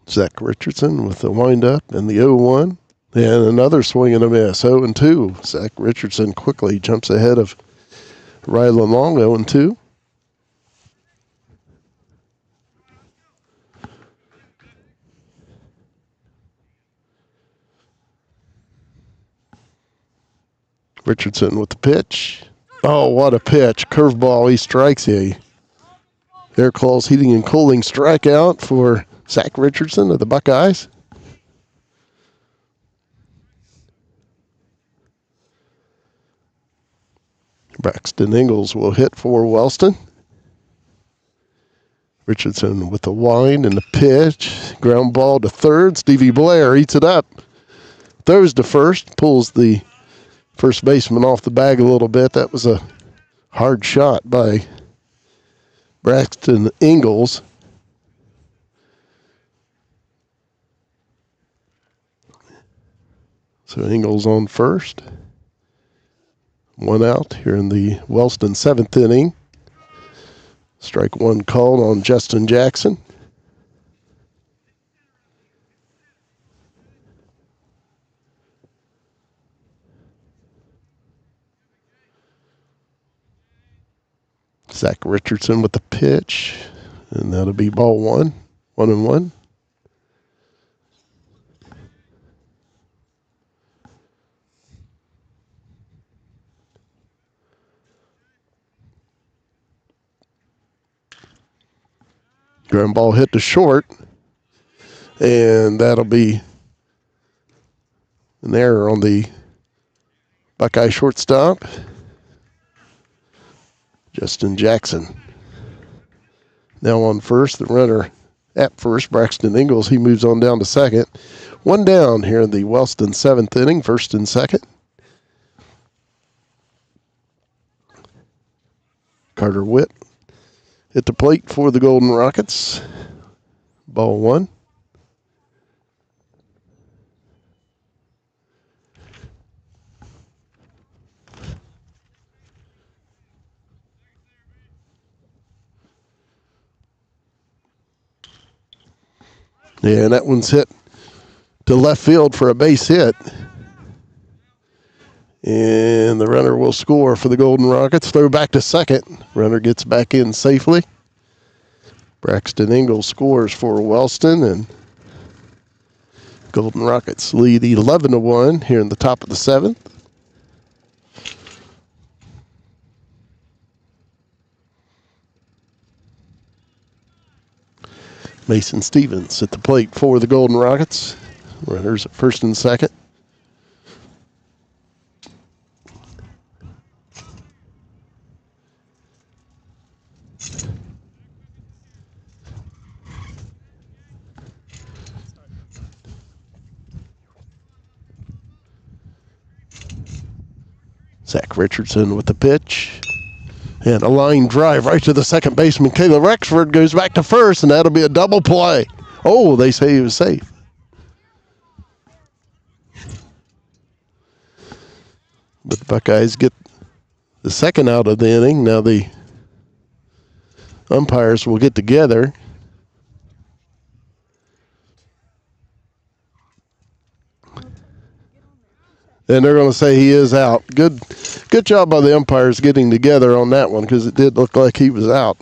Zach Richardson with the windup and the 0-1. And another swing and a miss, 0-2. Zach Richardson quickly jumps ahead of Rylan Long, 0-2. Richardson with the pitch. Oh, what a pitch. Curveball, he strikes a Air Claws heating and cooling strikeout for Zach Richardson of the Buckeyes. Braxton Ingalls will hit for Wellston. Richardson with the wind and the pitch. Ground ball to third. Stevie Blair eats it up. Throws to first. Pulls the first baseman off the bag a little bit. That was a hard shot by Braxton Ingalls. So Ingalls on first. 1 out here in the Wellston 7th inning. Strike 1 called on Justin Jackson. Zach Richardson with the pitch, and that'll be ball 1, 1-1. Ground ball hit to short, and that'll be an error on the Buckeye shortstop. Justin Jackson. Now on first, the runner at first, Braxton Ingalls. He moves on down to second. One down here in the Wellston 7th inning, first and second. Carter Witt at the plate for the Golden Rockets. Ball one. Yeah, and that one's hit to left field for a base hit. And the runner will score for the Golden Rockets. Throw back to second. Runner gets back in safely. Braxton Ingalls scores for Wellston, and Golden Rockets lead 11-1 here in the top of the 7th. Mason Stevens at the plate for the Golden Rockets. Runners at first and second. Zach Richardson with the pitch. And a line drive right to the second baseman. Kayla Rexford goes back to first, and that'll be a double play. Oh, they say he was safe. But the Buckeyes get the second out of the inning. Now the umpires will get together. And they're going to say he is out. Good job by the umpires getting together on that one, because it did look like he was out.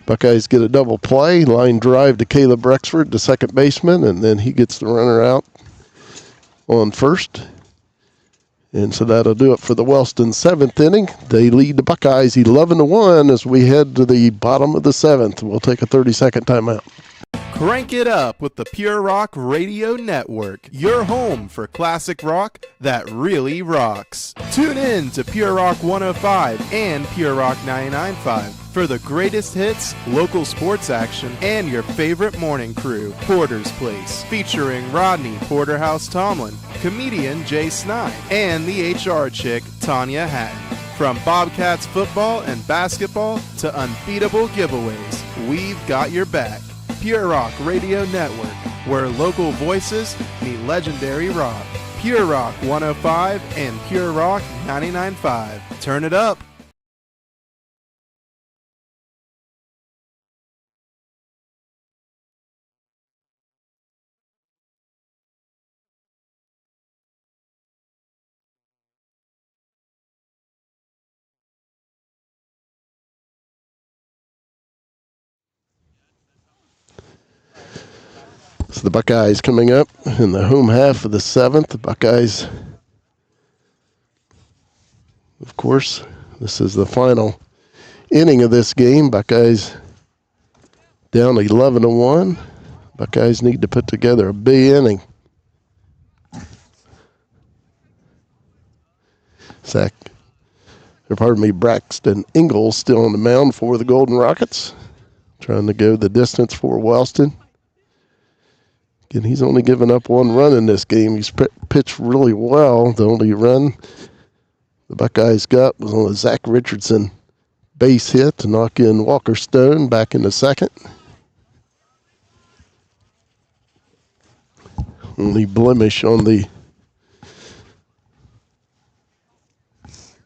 Buckeyes get a double play. Line drive to Caleb Rexford, the second baseman, and then he gets the runner out on first. And so that'll do it for the Wellston 7th inning. They lead the Buckeyes 11-1 as we head to the bottom of the 7th. We'll take a 30-second timeout. Crank it up with the Pure Rock Radio Network, your home for classic rock that really rocks. Tune in to Pure Rock 105 and Pure Rock 99.5 for the greatest hits, local sports action, and your favorite morning crew, Porter's Place, featuring Rodney Porterhouse Tomlin, comedian Jay Snide, and the HR chick, Tanya Hatton. From Bobcats football and basketball to unbeatable giveaways, we've got your back. Pure Rock Radio Network, where local voices meet legendary rock. Pure Rock 105 and Pure Rock 99.5. Turn it up. So the Buckeyes coming up in the home half of the 7th. The Buckeyes, of course, this is the final inning of this game. Buckeyes down 11-1. Buckeyes need to put together a big inning. Braxton Ingalls still on the mound for the Golden Rockets, trying to go the distance for Wellston. Again, he's only given up one run in this game. He's pitched really well. The only run the Buckeyes got was on a Zach Richardson base hit to knock in Walker Stone back in the second. Only blemish on the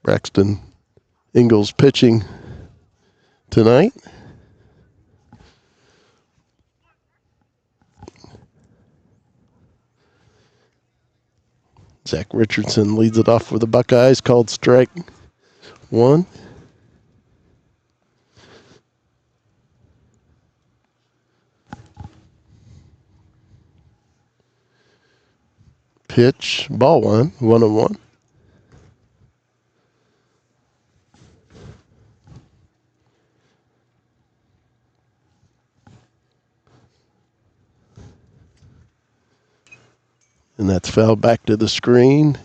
Braxton Ingalls pitching tonight. Zach Richardson leads it off for the Buckeyes, called strike one. Pitch, ball one, 1-1. And that's fouled back to the screen.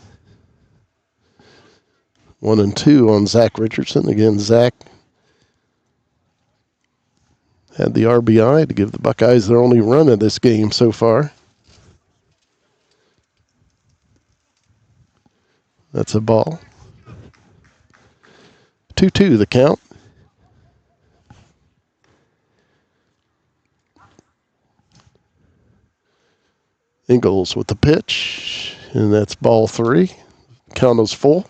1-2 on Zach Richardson. Again, Zach had the RBI to give the Buckeyes their only run of this game so far. That's a ball. 2-2 the count. Ingalls with the pitch, and that's ball 3. Count is full.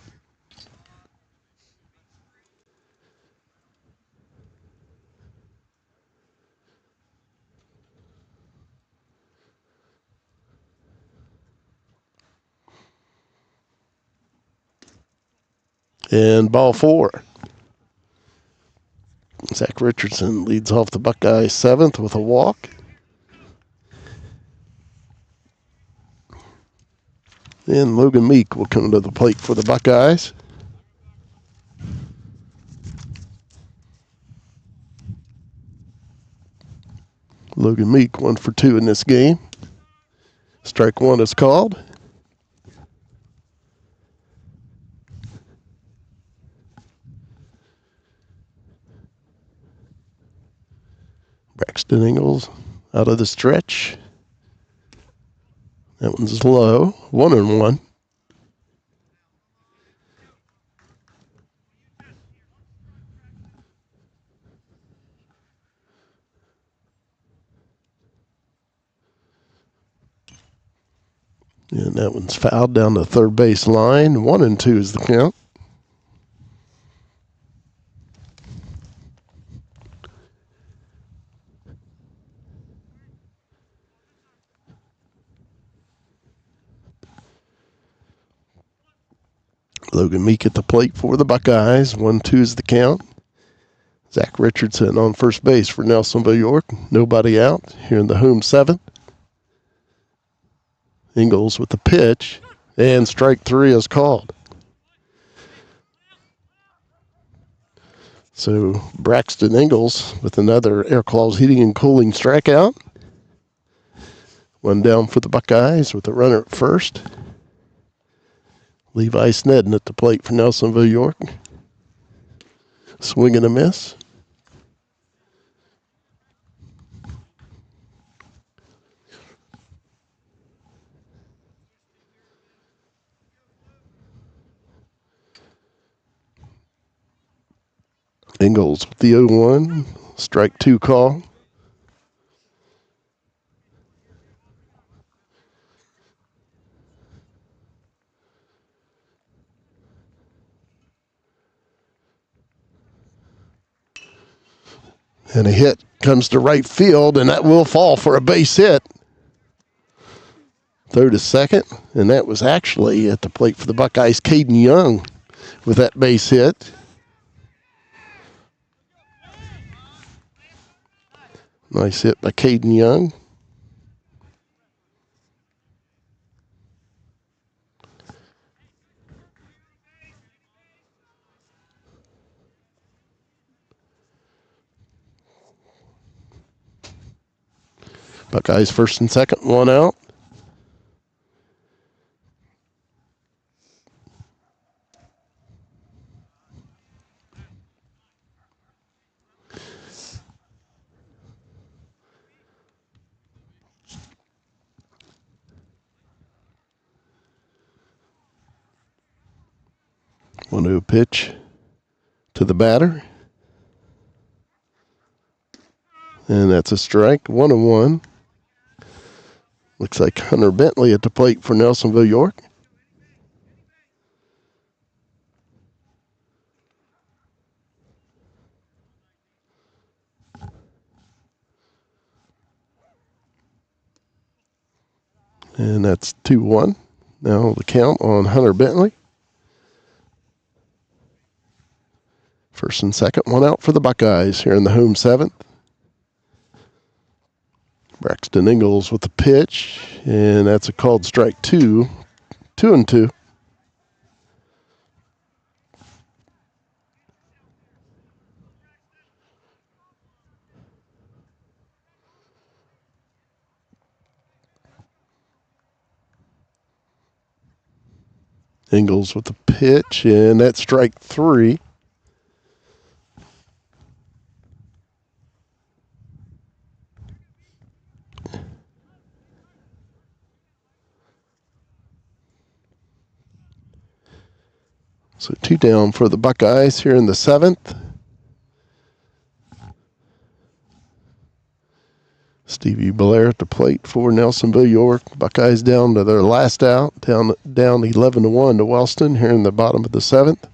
And ball 4. Zach Richardson leads off the Buckeyes 7th with a walk. And Logan Meek will come to the plate for the Buckeyes. Logan Meek 1 for 2 in this game. Strike 1 is called. Braxton Ingalls out of the stretch. That one's low. 1-1. And that one's fouled down the third base line. 1-2 is the count. Logan Meek at the plate for the Buckeyes. 1-2 is the count. Zach Richardson on first base for Nelsonville-York. Nobody out here in the home 7th. Ingalls with the pitch, and strike 3 is called. So Braxton Ingalls with another Air Claws Heating and Cooling strikeout. One down for the Buckeyes with a runner at first. Levi Snedden at the plate for Nelsonville-York. Swing and a miss. Ingalls with the 0-1. Strike 2 call. And a hit comes to right field, and that will fall for a base hit. Throw to second, and that was actually at the plate for the Buckeyes, Caden Young with that base hit. Nice hit by Caden Young. Buckeyes first and second, 1 out. One to pitch to the batter. And that's a strike. 1-1. Looks like Hunter Bentley at the plate for Nelsonville-York. And that's 2-1. Now the count on Hunter Bentley. First and second, 1 out for the Buckeyes here in the home 7th. Braxton Ingalls with the pitch, and that's a called strike 2. 2-2. Ingles with the pitch, and that's strike 3. So 2 down for the Buckeyes here in the 7th. Stevie Blair at the plate for Nelsonville-York. Buckeyes down to their last out, down 11-1 to Wellston here in the bottom of the 7th.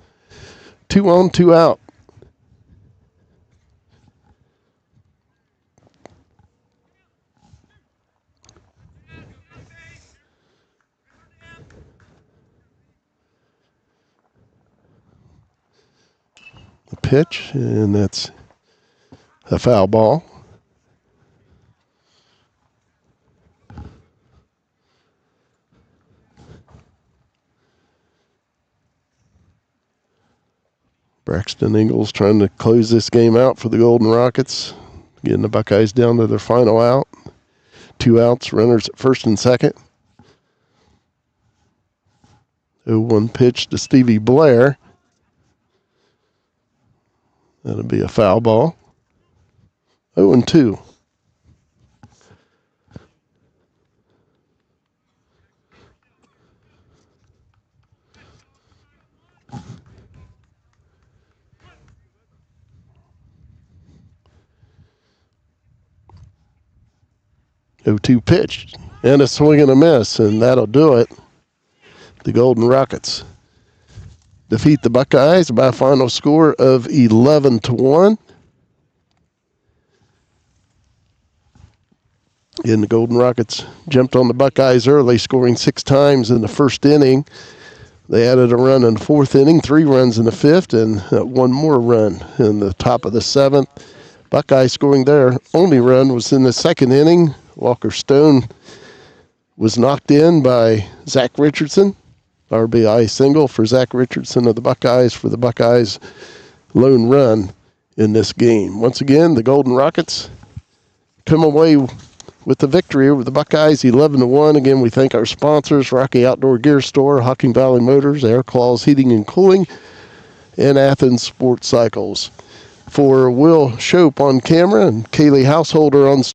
2 on, 2 out. The pitch, and that's a foul ball. Braxton Ingles trying to close this game out for the Golden Rockets, getting the Buckeyes down to their final out. 2 outs, runners at first and second. 0-1 pitch to Stevie Blair. That'll be a foul ball. 0-2. Pitch and a swing and a miss, and that'll do it. The Golden Rockets defeat the Buckeyes by a final score of 11-1. And the Golden Rockets jumped on the Buckeyes early, scoring 6 times in the first inning. They added a run in the 4th inning, 3 runs in the 5th, and 1 more run in the top of the 7th. Buckeyes scoring their only run was in the 2nd inning. Walker Stone was knocked in by Zach Richardson. RBI single for Zach Richardson of the Buckeyes for the Buckeyes' lone run in this game. Once again, the Golden Rockets come away with the victory over the Buckeyes, 11-1. Again, we thank our sponsors, Rocky Outdoor Gear Store, Hocking Valley Motors, Air Claws Heating and Cooling, and Athens Sports Cycles. For Will Shope on camera and Kaylee Householder on